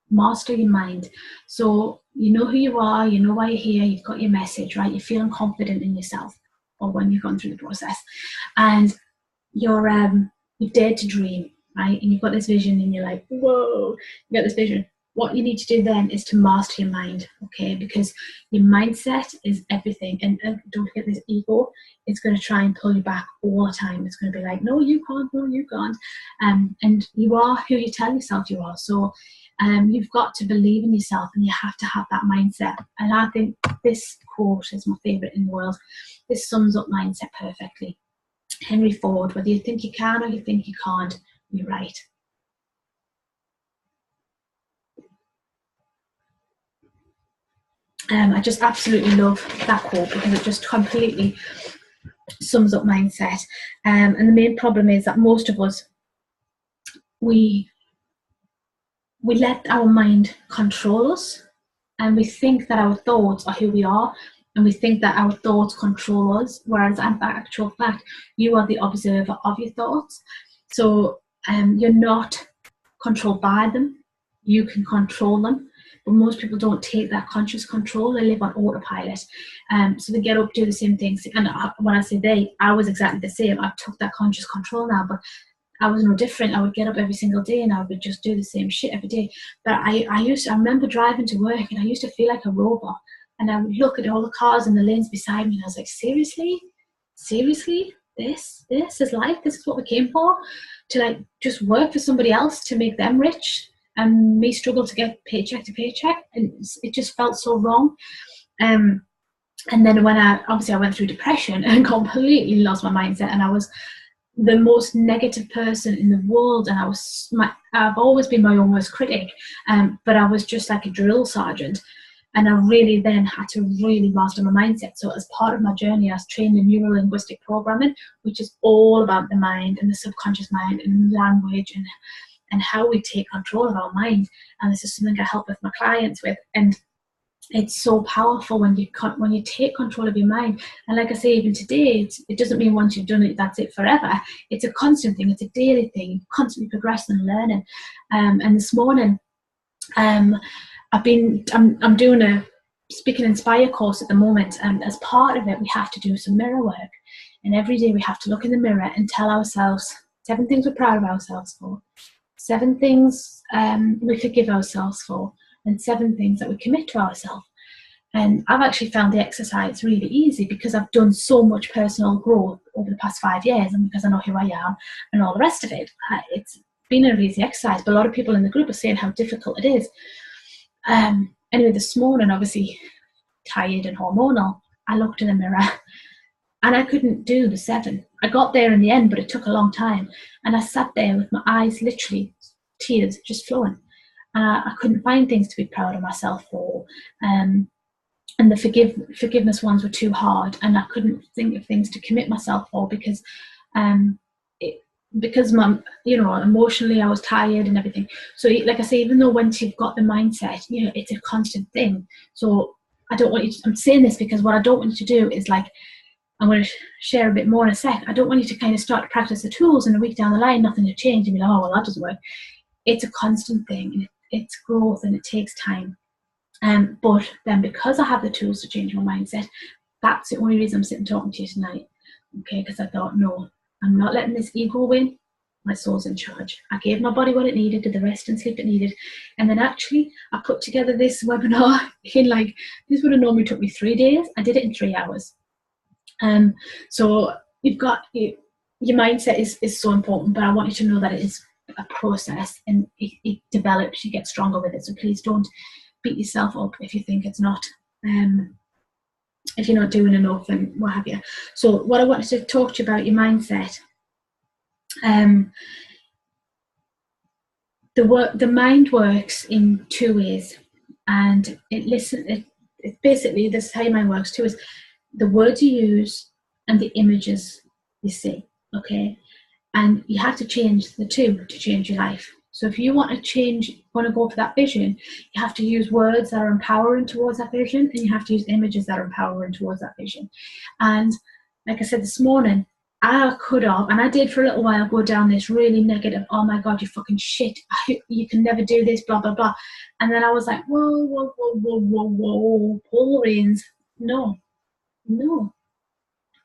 A: master your mind. So you know who you are, you know why you're here, you've got your message, right? You're feeling confident in yourself, or when you've gone through the process, and you've dared to dream, right? And you've got this vision and you're like, whoa, you got this vision. What you need to do then is to master your mind, okay? Because your mindset is everything. And don't forget, this ego is going to try and pull you back all the time. It's going to be like, no, you can't, no, you can't. And you are who you tell yourself you are. So you've got to believe in yourself, and you have to have that mindset. And I think this quote is my favorite in the world. This sums up mindset perfectly. Henry Ford, whether you think you can or you think you can't, you're right. I just absolutely love that quote because it just completely sums up mindset. And the main problem is that most of us, we let our mind control us, and we think that our thoughts are who we are, and we think that our thoughts control us, whereas in actual fact, you are the observer of your thoughts. So you're not controlled by them, you can control them. But most people don't take that conscious control. They live on autopilot. So they get up, do the same things. And when I say they, I was exactly the same. I took that conscious control now, but I was no different. I would get up every single day and I would just do the same shit every day. But I remember driving to work and I used to feel like a robot. And I would look at all the cars in the lanes beside me and I was like, seriously? Seriously? This is life? This is what we came for? To like just work for somebody else to make them rich? And me struggle to get paycheck to paycheck, and it just felt so wrong. And then when I went through depression and completely lost my mindset, and I was the most negative person in the world, and I've always been my own worst critic, but I was just like a drill sergeant, and I really then had to really master my mindset. So as part of my journey, I was trained in neuro-linguistic programming, which is all about the mind and the subconscious mind and language and how we take control of our mind. And this is something I help with my clients with. And it's so powerful when you take control of your mind. And like I say, even today, it doesn't mean once you've done it, that's it forever. It's a constant thing. It's a daily thing, constantly progressing and learning. And this morning, I'm doing a Speak and Inspire course at the moment. And as part of it, we have to do some mirror work. And every day we have to look in the mirror and tell ourselves 7 things we're proud of ourselves for, 7 things we forgive ourselves for, and 7 things that we commit to ourselves. And I've actually found the exercise really easy because I've done so much personal growth over the past 5 years, and because I know who I am and all the rest of it. It's been an easy exercise, but a lot of people in the group are saying how difficult it is. Anyway, this morning, obviously tired and hormonal, I looked in the mirror and I couldn't do the 7. I got there in the end, but it took a long time. And I sat there with my eyes literally, tears just flowing. I couldn't find things to be proud of myself for. And the forgiveness ones were too hard. And I couldn't think of things to commit myself for because emotionally I was tired and everything. So like I say, even though once you've got the mindset, it's a constant thing. So I'm saying this because what I don't want you to do is like, I'm going to share a bit more in a sec. I don't want you to kind of start to practice the tools and a week down the line, nothing to change and be like, oh, well, that doesn't work. It's a constant thing. It's growth and it takes time. But then because I have the tools to change my mindset, that's the only reason I'm sitting talking to you tonight. Okay, because I thought, no, I'm not letting this ego win. My soul's in charge. I gave my body what it needed, did the rest and sleep it needed. And then actually, I put together this webinar this would have normally took me 3 days. I did it in 3 hours. So you've got your mindset is so important, but I want you to know that it is a process and it develops. You get stronger with it. So please don't beat yourself up if you think it's not, if you're not doing enough and what have you. So what I wanted to talk to you about, your mindset. The mind works in two ways, and it basically, this is how your mind works too, is the words you use and the images you see. Okay, and you have to change the two to change your life. So if you want to go for that vision, you have to use words that are empowering towards that vision, and you have to use images that are empowering towards that vision. And like I said this morning, I could have, and I did for a little while, go down this really negative, oh my God, you fucking shit, you can never do this, blah, blah, blah. And then I was like, whoa, pull the reins. No,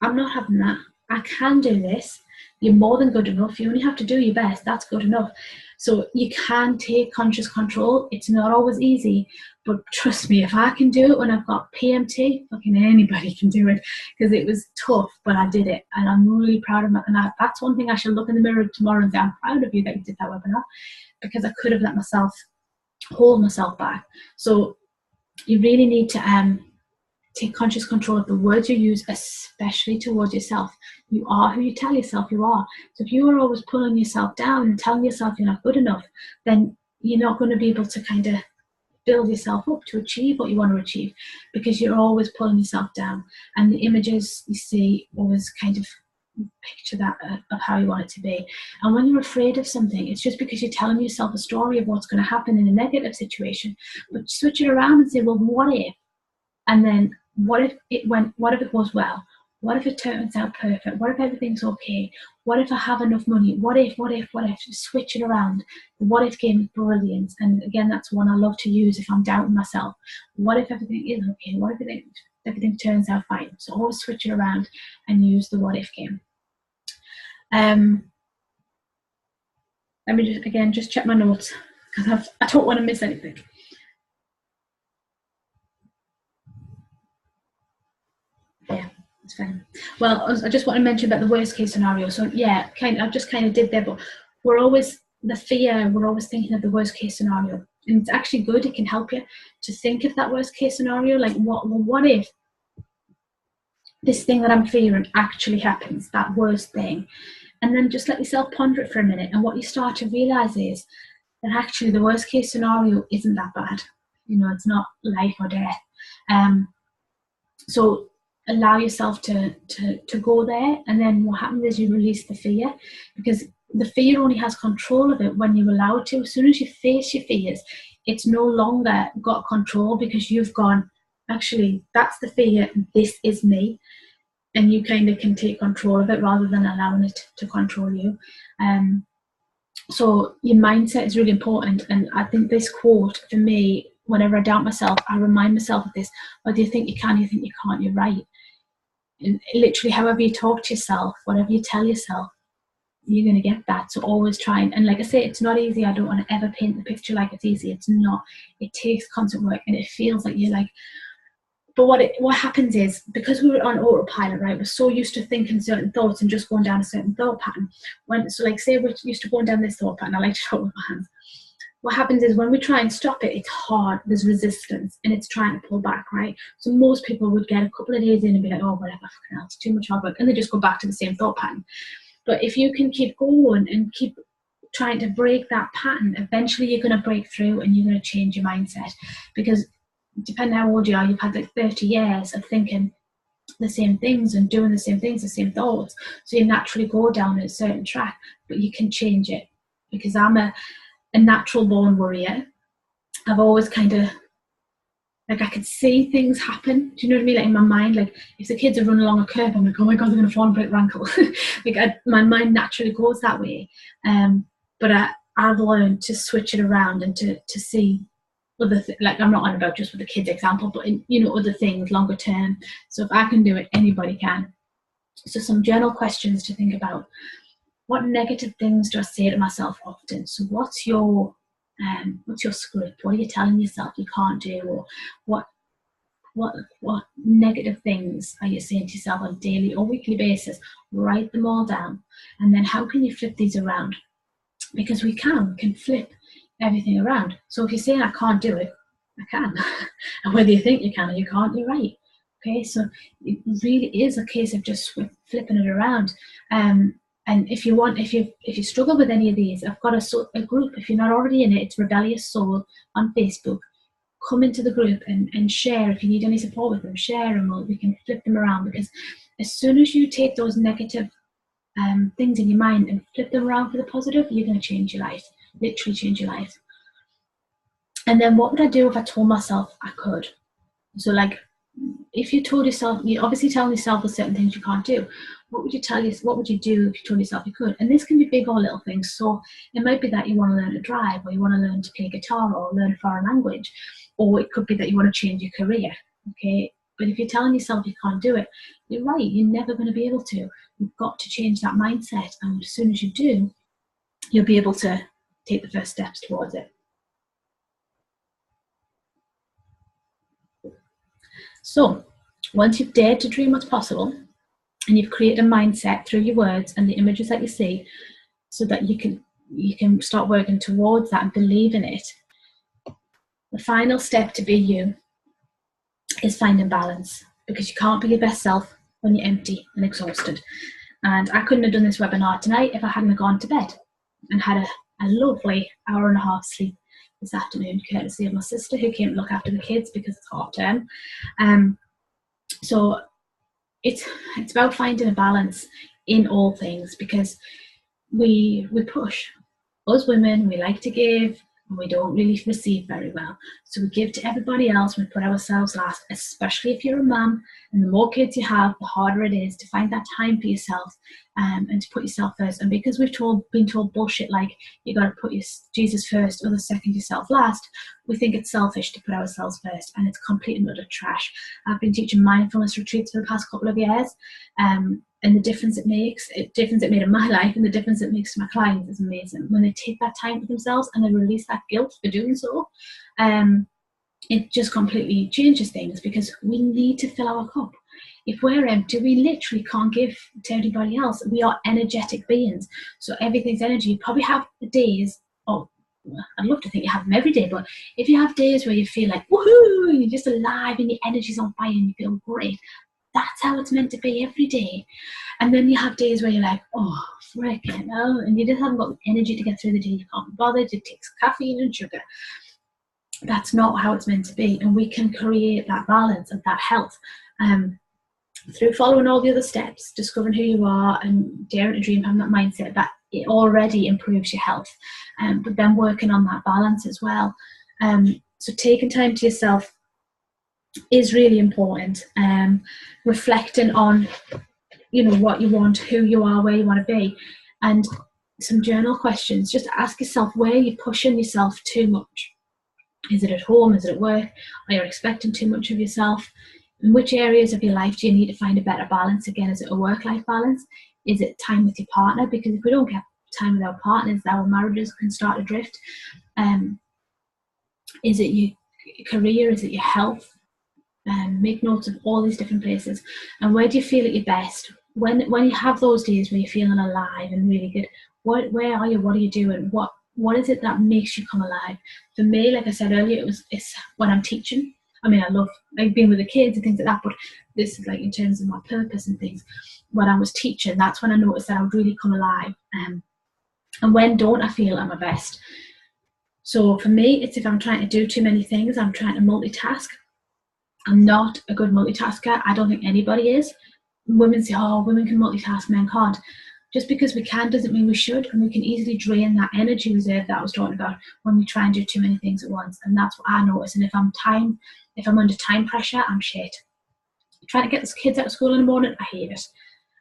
A: I'm not having that. I can do this. You're more than good enough. You only have to do your best. That's good enough. So you can take conscious control. It's not always easy, but trust me, if I can do it when I've got PMT, fucking anybody can do it, because it was tough, but I did it, and I'm really proud of it. And that's one thing I should look in the mirror tomorrow and say, I'm proud of you that you did that webinar, because I could have let myself hold myself back. So you really need to take conscious control of the words you use, especially towards yourself. You are who you tell yourself you are. So if you are always pulling yourself down and telling yourself you're not good enough, then you're not going to be able to kind of build yourself up to achieve what you want to achieve, because you're always pulling yourself down. And the images you see always kind of picture that of how you want it to be. And when you're afraid of something, it's just because you're telling yourself a story of what's going to happen in a negative situation. But switch it around and say, well, what if? And then what if it goes well? What if it turns out perfect? What if everything's okay? What if I have enough money? What if? Just switch it around. The what if game is brilliant. And again, that's one I love to use if I'm doubting myself. What if everything is okay? What if everything turns out fine? So always switch it around and use the what if game. Let me just check my notes, because I don't want to miss anything. Yeah, it's fine. Well, I just want to mention about the worst case scenario. So yeah, I just kind of did there, but we're always thinking of the worst case scenario, and it's actually good. It can help you to think of that worst case scenario, like what if this thing that I'm fearing actually happens, that worst thing, and then just let yourself ponder it for a minute. And what you start to realize is that actually the worst case scenario isn't that bad. You know, it's not life or death. So allow yourself to go there, and then what happens is you release the fear, because the fear only has control of it when you allow it to. As soon as you face your fears, it's no longer got control, because you've gone, actually, that's the fear, this is me, and you kind of can take control of it rather than allowing it to control you. So your mindset is really important, and I think this quote, for me, whenever I doubt myself, I remind myself of this. Whether you think you can, you think you can't, you're right. And literally, however you talk to yourself, whatever you tell yourself, you're going to get that. So always try and like I say, it's not easy. I don't want to ever paint the picture like it's easy. It's not. It takes constant work, and it feels like you're like, but what happens is, because we were on autopilot, right, we're so used to thinking certain thoughts and just going down a certain thought pattern. So like, say we're used to going down this thought pattern, I like to talk with my hands. What happens is, when we try and stop it, it's hard, there's resistance, and it's trying to pull back, right? So most people would get a couple of days in and be like, oh, whatever, fucking hell, it's too much hard work, and they just go back to the same thought pattern. But if you can keep going and keep trying to break that pattern, eventually you're going to break through, and you're going to change your mindset. Because depending how old you are, you've had like 30 years of thinking the same things and doing the same things, the same thoughts. So you naturally go down a certain track, but you can change it. Because I'm a natural born worrier. I've always kind of, like, I could see things happen. Do you know what I mean? Like, in my mind, like, if the kids are running along a curb, I'm like, oh my God, they're going to fall and break their ankle. Like, my mind naturally goes that way. But I've learned to switch it around and to see other like, I'm not on about just with the kids example, but in, other things longer term. So if I can do it, anybody can. So some general questions to think about. What negative things do I say to myself often? So what's your script? What are you telling yourself you can't do? Or what negative things are you saying to yourself on a daily or weekly basis? Write them all down. And then how can you flip these around? Because we can flip everything around. So if you're saying I can't do it, I can. And whether you think you can or you can't, you're right. Okay, so it really is a case of just flipping it around. And if you struggle with any of these, I've got a group. If you're not already in it, it's Rebellious Soul on Facebook. Come into the group and share. If you need any support with them, share, and we can flip them around. Because as soon as you take those negative things in your mind and flip them around for the positive, you're going to change your life. Literally change your life. And then what would I do if I told myself I could? So like, if you told yourself, you're obviously telling yourself there's certain things you can't do. What would you do if you told yourself you could? And this can be big or little things. So it might be that you want to learn to drive, or you want to learn to play guitar, or learn a foreign language, or it could be that you want to change your career. Okay, but if you're telling yourself you can't do it, you're right. You're never going to be able to. You've got to change that mindset, and as soon as you do, you'll be able to take the first steps towards it. So once you've dared to dream what's possible, and you've created a mindset through your words and the images that you see, so that you can start working towards that and believe in it, the final step to be you is finding balance, because you can't be your best self when you're empty and exhausted. And I couldn't have done this webinar tonight if I hadn't gone to bed and had a lovely hour and a half sleep this afternoon, courtesy of my sister, who came to look after the kids because it's half term. So it's about finding a balance in all things, because we push. Us women, we like to give, and we don't really receive very well. So we give to everybody else, we put ourselves last, especially if you're a mum. And the more kids you have, the harder it is to find that time for yourself, and to put yourself first. And because we've been told bullshit like you got to put Jesus first, others second, yourself last, we think it's selfish to put ourselves first, and it's complete and utter trash. I've been teaching mindfulness retreats for the past couple of years, and the difference it made in my life, and the difference it makes to my clients is amazing. When they take that time for themselves and they release that guilt for doing so, it just completely changes things, because we need to fill our cup. If we're empty, we literally can't give to anybody else. We are energetic beings, so everything's energy. You probably have the days, I'd love to think you have them every day, but if you have days where you feel like woohoo, you're just alive and your energy's on fire and you feel great, that's how it's meant to be every day. And then you have days where you're like, oh, freaking hell, and you just haven't got the energy to get through the day. You can't be bothered, it takes caffeine and sugar. That's not how it's meant to be. And we can create that balance and that health through following all the other steps, discovering who you are and daring to dream, having that mindset that it already improves your health, but then working on that balance as well. So taking time to yourself is really important. Reflecting on, what you want, who you are, where you want to be, and some journal questions. Just ask yourself, where are you pushing yourself too much? Is it at home? Is it at work? Are you expecting too much of yourself? In which areas of your life do you need to find a better balance? Again, is it a work-life balance? Is it time with your partner? Because if we don't get time with our partners, our marriages can start to drift. Is it your career? Is it your health? Make notes of all these different places. And where do you feel at your best? When you have those days where you're feeling alive and really good, where are you? What are you doing? What is it that makes you come alive? For me, like I said earlier, it's when I'm teaching. I mean, I love being with the kids and things like that, but this is like in terms of my purpose and things. When I was teaching, that's when I noticed that I would really come alive. And when don't I feel at my best? So for me, it's if I'm trying to do too many things, I'm trying to multitask. I'm not a good multitasker. I don't think anybody is. Women say, oh, women can multitask, men can't. Just because we can doesn't mean we should, and we can easily drain that energy reserve that I was talking about when we try and do too many things at once. And that's what I notice. And if I'm under time pressure, I'm shit. Trying to get the kids out of school in the morning, I hate it.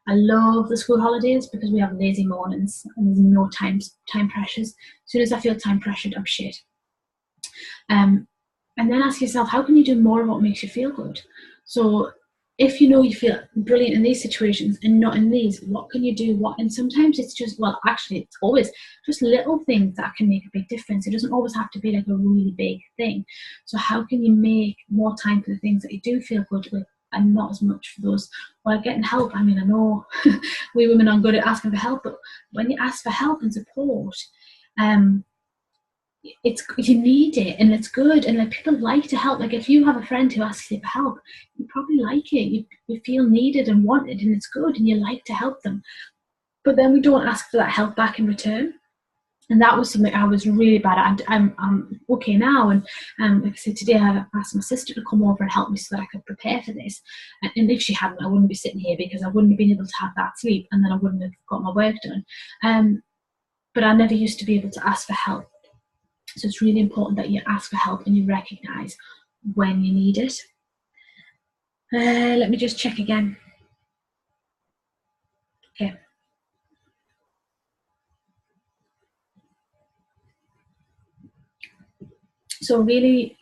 A: I love the school holidays because we have lazy mornings and there's no time pressures. As soon as I feel time pressured, I'm shit. And then ask yourself, how can you do more of what makes you feel good? So if you feel brilliant in these situations and not in these, what can you do? And sometimes it's just, it's always just little things that can make a big difference. It doesn't always have to be like a really big thing. So how can you make more time for the things that you do feel good with and not as much for those? While getting help, I mean, I know we women aren't good at asking for help, but when you ask for help and support, you need it, and it's good, and like people like to help. Like if you have a friend who asks you for help, you probably like it. You feel needed and wanted, and it's good, and you like to help them. But then we don't ask for that help back in return. And that was something I was really bad at. I'm okay now, and like I said, today I asked my sister to come over and help me so that I could prepare for this. And if she hadn't, I wouldn't be sitting here, because I wouldn't have been able to have that sleep, and then I wouldn't have got my work done. But I never used to be able to ask for help. So it's really important that you ask for help and you recognise when you need it. Let me just check again. Okay. So really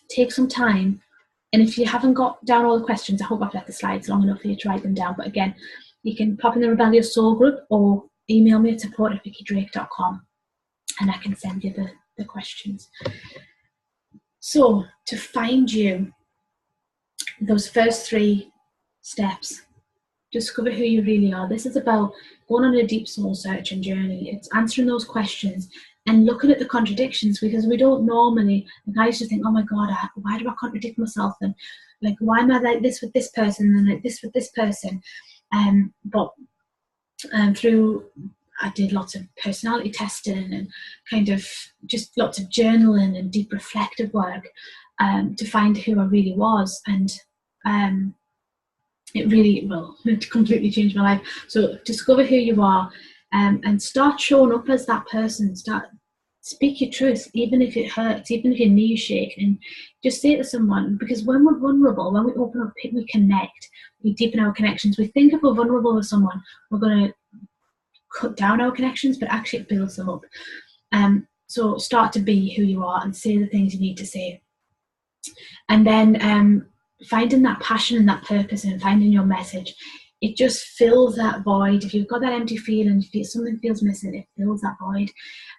A: take some time, and if you haven't got down all the questions, I hope I've left the slides long enough for you to write them down. But again, you can pop in the Rebellious Soul group or email me at support@vickydrake.com, and I can send you the questions. So to find you, those first 3 steps, discover who you really are. This is about going on a deep soul search and journey. It's answering those questions and looking at the contradictions, because we don't normally, like I used to think, oh my God, why do I contradict myself? And like, why am I like this with this person and like this with this person? But through, I did lots of personality testing and kind of just lots of journaling and deep reflective work to find who I really was. And it really, well, it completely changed my life. So discover who you are, and start showing up as that person. Speak your truth, even if it hurts, even if your knees shake, and just say it to someone. Because when we're vulnerable, when we open up, we connect, we deepen our connections. We think if we're vulnerable with someone, we're going to cut down our connections, but actually it builds them up. So start to be who you are and say the things you need to say. And then finding that passion and that purpose and finding your message, it just fills that void. If you've got that empty feeling, something feels missing, it fills that void.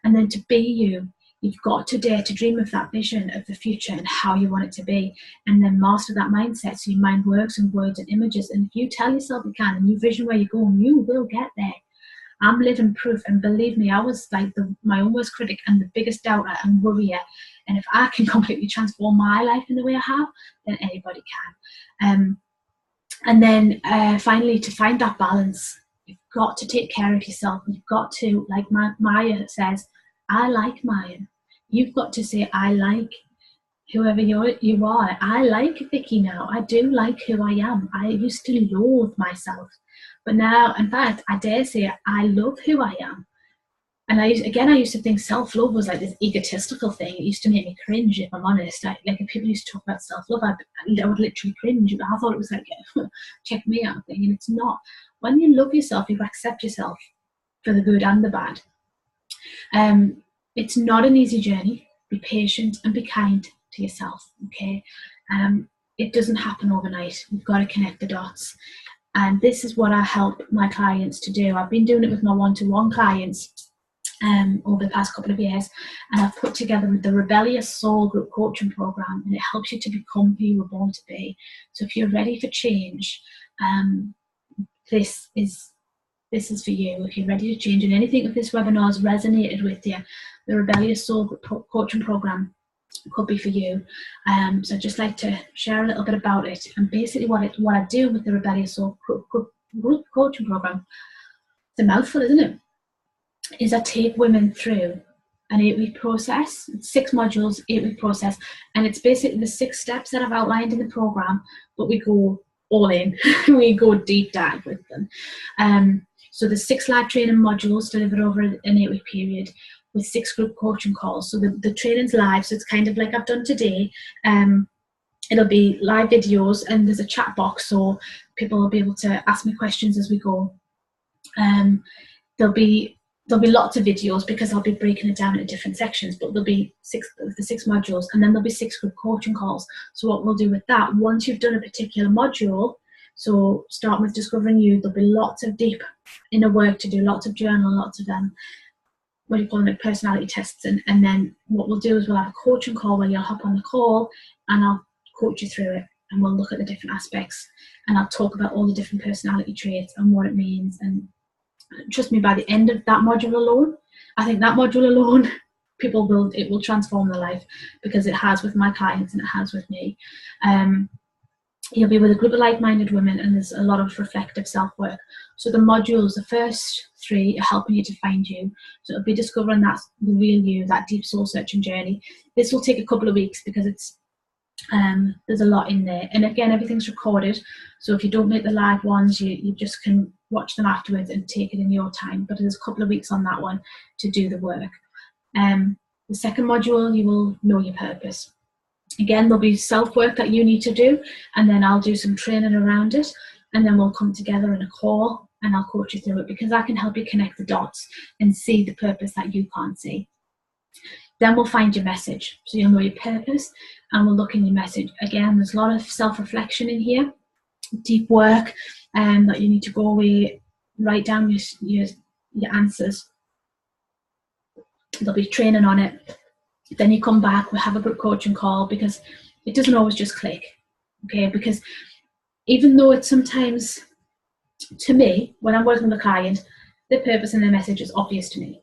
A: And then to be you, you've got to dare to dream of that vision of the future and how you want it to be, and then master that mindset so your mind works in words and images. And if you tell yourself you can and you vision where you're going, you will get there. I'm living proof, and believe me, I was like my own worst critic and the biggest doubter and worrier. And if I can completely transform my life in the way I have, then anybody can. And then finally, to find that balance, you've got to take care of yourself. You've got to, like Maya says, I like Maya. You've got to say, I like whoever you are. I like Vicky now. I do like who I am. I used to loathe myself. But now, in fact, I dare say I love who I am. And I used to think self-love was like this egotistical thing. It used to make me cringe, if I'm honest. Like if people used to talk about self-love, I would literally cringe. I thought it was like, check me out thing. And it's not. When you love yourself, you accept yourself for the good and the bad. It's not an easy journey. Be patient and be kind to yourself, okay? It doesn't happen overnight. You've got to connect the dots. And this is what I help my clients to do. I've been doing it with my one-to-one clients over the past couple of years, and I've put together the Rebellious Soul Group Coaching Program, and it helps you to become who you were born to be. So if you're ready for change, this is for you. If you're ready to change, and anything of this webinar has resonated with you, the Rebellious Soul Group Coaching Program could be for you. So I'd just like to share a little bit about it. And basically what I do with the Rebellious Soul Group Coaching Program, it's a mouthful, isn't it? Is I take women through an 8-week process. It's 6 modules, 8-week process, and it's basically the 6 steps that I've outlined in the program, but we go all in. We go deep dive with them. So the 6 live training modules delivered over an 8-week period with 6 group coaching calls. So the training's live, so it's kind of like I've done today. It'll be live videos, and there's a chat box, so people will be able to ask me questions as we go. There'll be lots of videos because I'll be breaking it down into different sections, but there'll be 6 modules, and then there'll be 6 group coaching calls. So what we'll do with that, once you've done a particular module, so start with discovering you, there'll be lots of deep inner work to do, lots of journal, lots of what do you call them, like personality tests, and then what we'll do is we'll have a coaching call where you'll hop on the call and I'll coach you through it, and we'll look at the different aspects, and I'll talk about all the different personality traits and what it means. And trust me, by the end of that module alone, I think that module alone it will transform their life, because it has with my clients and it has with me. You'll be with a group of like-minded women, and there's a lot of reflective self-work. So the modules, the first 3, are helping you to find you. So it'll be discovering that the real you, that deep soul searching journey. This will take a couple of weeks because it's there's a lot in there, and again, everything's recorded, so if you don't make the live ones, you just can watch them afterwards and take it in your time. But there's a couple of weeks on that one to do the work. The second module, you will know your purpose. Again, there'll be self-work that you need to do, and then I'll do some training around it, and then we'll come together in a call and I'll coach you through it, because I can help you connect the dots and see the purpose that you can't see. Then we'll find your message. So you'll know your purpose, and we'll look in your message. Again, there's a lot of self-reflection in here, deep work, that you need to go away, write down your answers. There'll be training on it. Then you come back, we'll have a group coaching call, because it doesn't always just click, okay? Because even though it's sometimes, to me, when I'm working with a client, their purpose and their message is obvious to me.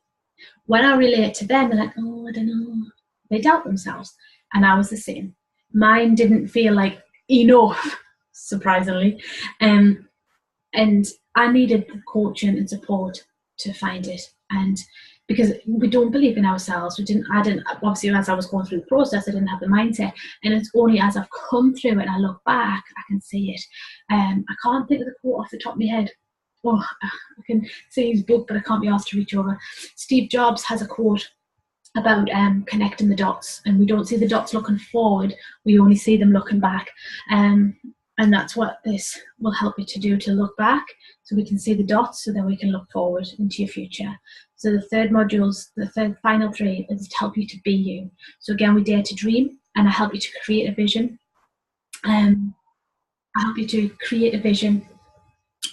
A: When I relate to them, they're like, oh, I don't know. They doubt themselves. And I was the same. Mine didn't feel like enough, surprisingly. And I needed the coaching and support to find it. And because we don't believe in ourselves. I didn't, obviously, as I was going through the process, I didn't have the mindset. And it's only as I've come through it and I look back, I can see it. I can't think of the quote off the top of my head. Oh, I can see his book, but I can't be asked to reach over. Steve Jobs has a quote about connecting the dots, and we don't see the dots looking forward, we only see them looking back. And that's what this will help you to do, to look back so we can see the dots, so then we can look forward into your future. So the third modules, the final 3, is to help you to be you. So again, we dare to dream, and I help you to create a vision. I help you to create a vision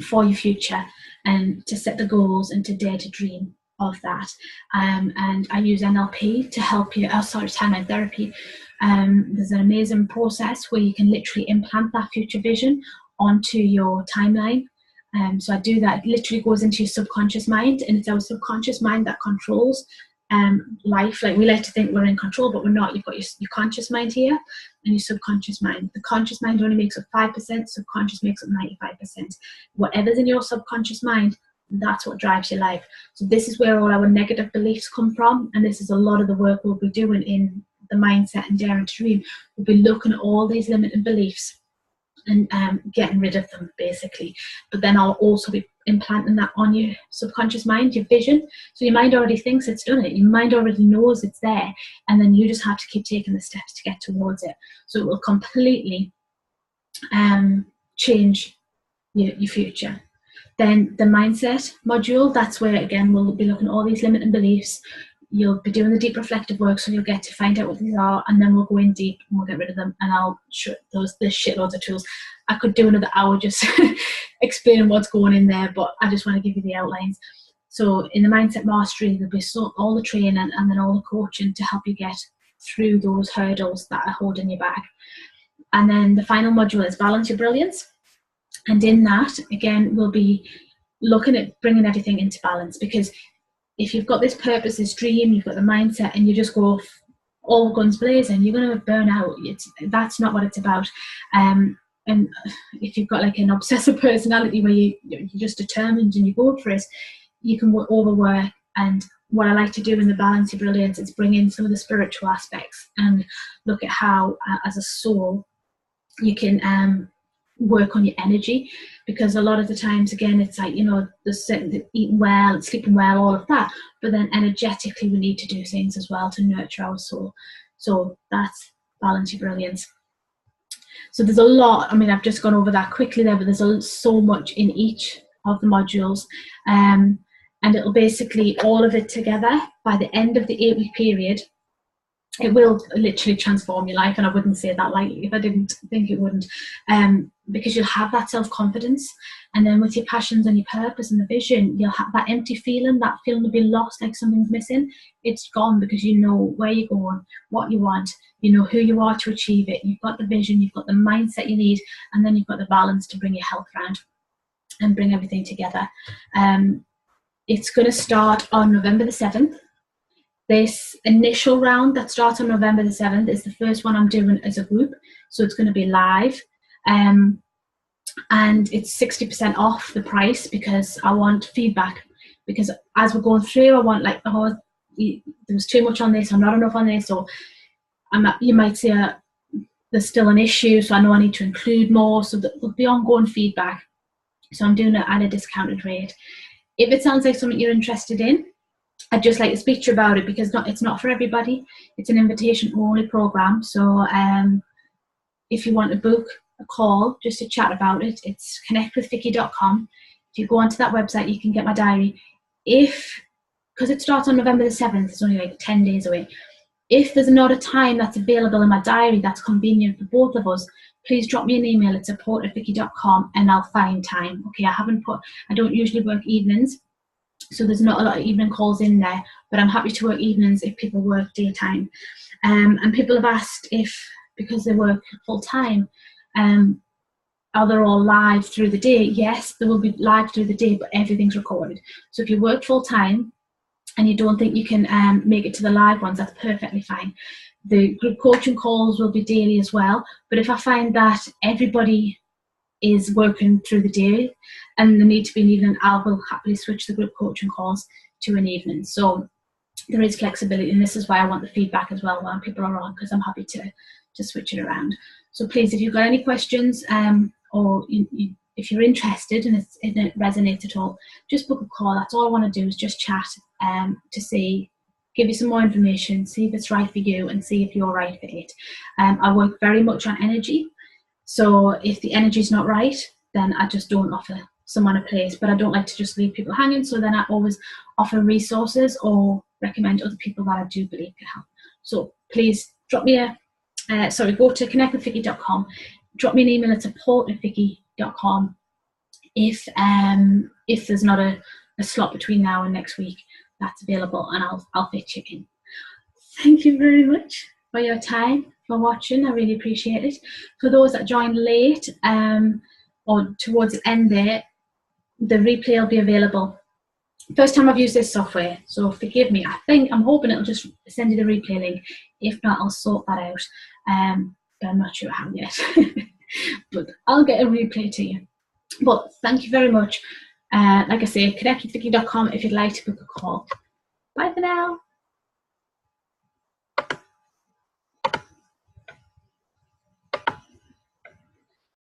A: for your future, and to set the goals and to dare to dream of that. And I use NLP to help you, timeline therapy. There's an amazing process where you can literally implant that future vision onto your timeline. So I do that. It literally goes into your subconscious mind, and it's our subconscious mind that controls life. Like, we like to think we're in control, but we're not. You've got your conscious mind here and your subconscious mind. The conscious mind only makes up 5%, subconscious makes up 95%. Whatever's in your subconscious mind, that's what drives your life. So this is where all our negative beliefs come from, and this is a lot of the work we'll be doing in the mindset and daring to dream. We'll be looking at all these limiting beliefs and getting rid of them, basically. But then I'll also be implanting that on your subconscious mind, your vision. So your mind already thinks it's done it. Your mind already knows it's there, and then you just have to keep taking the steps to get towards it. So it will completely change your future. Then the mindset module, that's where, again, we'll be looking at all these limiting beliefs. You'll be doing the deep reflective work, so you'll get to find out what these are, and then we'll go in deep and we'll get rid of them, and I'll show there's shitloads of tools. I could do another hour just explaining what's going in there, but I just want to give you the outlines. So in the mindset mastery, there'll be all the training and then all the coaching to help you get through those hurdles that are holding you back. And then the final module is balance your brilliance. And in that, again, we'll be looking at bringing everything into balance, because if you've got this purpose, this dream, you've got the mindset, and you just go all guns blazing, you're going to burn out. That's not what it's about. And if you've got like an obsessive personality where you're just determined and you go for it, you can overwork. And what I like to do in the balance your brilliance is bring in some of the spiritual aspects and look at how, as a soul, you can work on your energy, because a lot of the times, again, it's like, there's certain eating well, sleeping well, all of that, but then energetically we need to do things as well to nurture our soul. So that's balance your brilliance. So there's a lot. I mean, I've just gone over that quickly there, but there's so much in each of the modules, and it'll basically, all of it together, by the end of the 8-week period, it will literally transform your life. And I wouldn't say that lightly if I didn't think it wouldn't, because you'll have that self-confidence, and then with your passions and your purpose and the vision, you'll have that empty feeling, that feeling of being lost, like something's missing. It's gone, because you know where you're going, what you want, you know who you are to achieve it. You've got the vision, you've got the mindset you need, and then you've got the balance to bring your health around and bring everything together. It's going to start on November the 7th. This initial round that starts on November the 7th is the first one I'm doing as a group. So it's going to be live. And it's 60% off the price because I want feedback. Because as we're going through, I want like, oh, there was too much on this or not enough on this, or you might say there's still an issue, so I know I need to include more. So there'll be ongoing feedback. So I'm doing it at a discounted rate. If it sounds like something you're interested in, I'd just like to speak to you about it, because it's not for everybody. It's an invitation-only program. So if you want to book a call just to chat about it, it's connectwithvicky.com. If you go onto that website, you can get my diary. Because it starts on November the 7th, it's only like 10 days away. If there's not a time that's available in my diary that's convenient for both of us, please drop me an email at support@vicky.com and I'll find time. Okay, I don't usually work evenings, so there's not a lot of evening calls in there, but I'm happy to work evenings if people work daytime. And people have asked if, because they work full time, are they all live through the day? Yes, they will be live through the day, but everything's recorded. So if you work full time and you don't think you can make it to the live ones, that's perfectly fine. The group coaching calls will be daily as well, but if I find that everybody is working through the day and they need to be an evening, I will happily switch the group coaching calls to an evening. So there is flexibility, and this is why I want the feedback as well when people are on, because I'm happy to switch it around. So please, if you've got any questions or if you're interested and it resonates at all, just book a call. That's all I want to do, is just chat to give you some more information, see if it's right for you and see if you're right for it. I work very much on energy. So if the energy's not right, then I just don't offer someone a place. But I don't like to just leave people hanging. So then I always offer resources or recommend other people that I do believe can help. So please drop me go to connectwithvicky.com. Drop me an email at support@vicky.com if there's not a slot between now and next week that's available, and I'll fit you in. Thank you very much for your time, for watching. I really appreciate it. For those that joined late or towards the end there, the replay will be available. First time I've used this software, so forgive me. I'm hoping it'll just send you the replay link. If not, I'll sort that out. But I'm not sure how yet. But I'll get a replay to you. But thank you very much. Like I say, connectwithvicky.com if you'd like to book a call. Bye for now.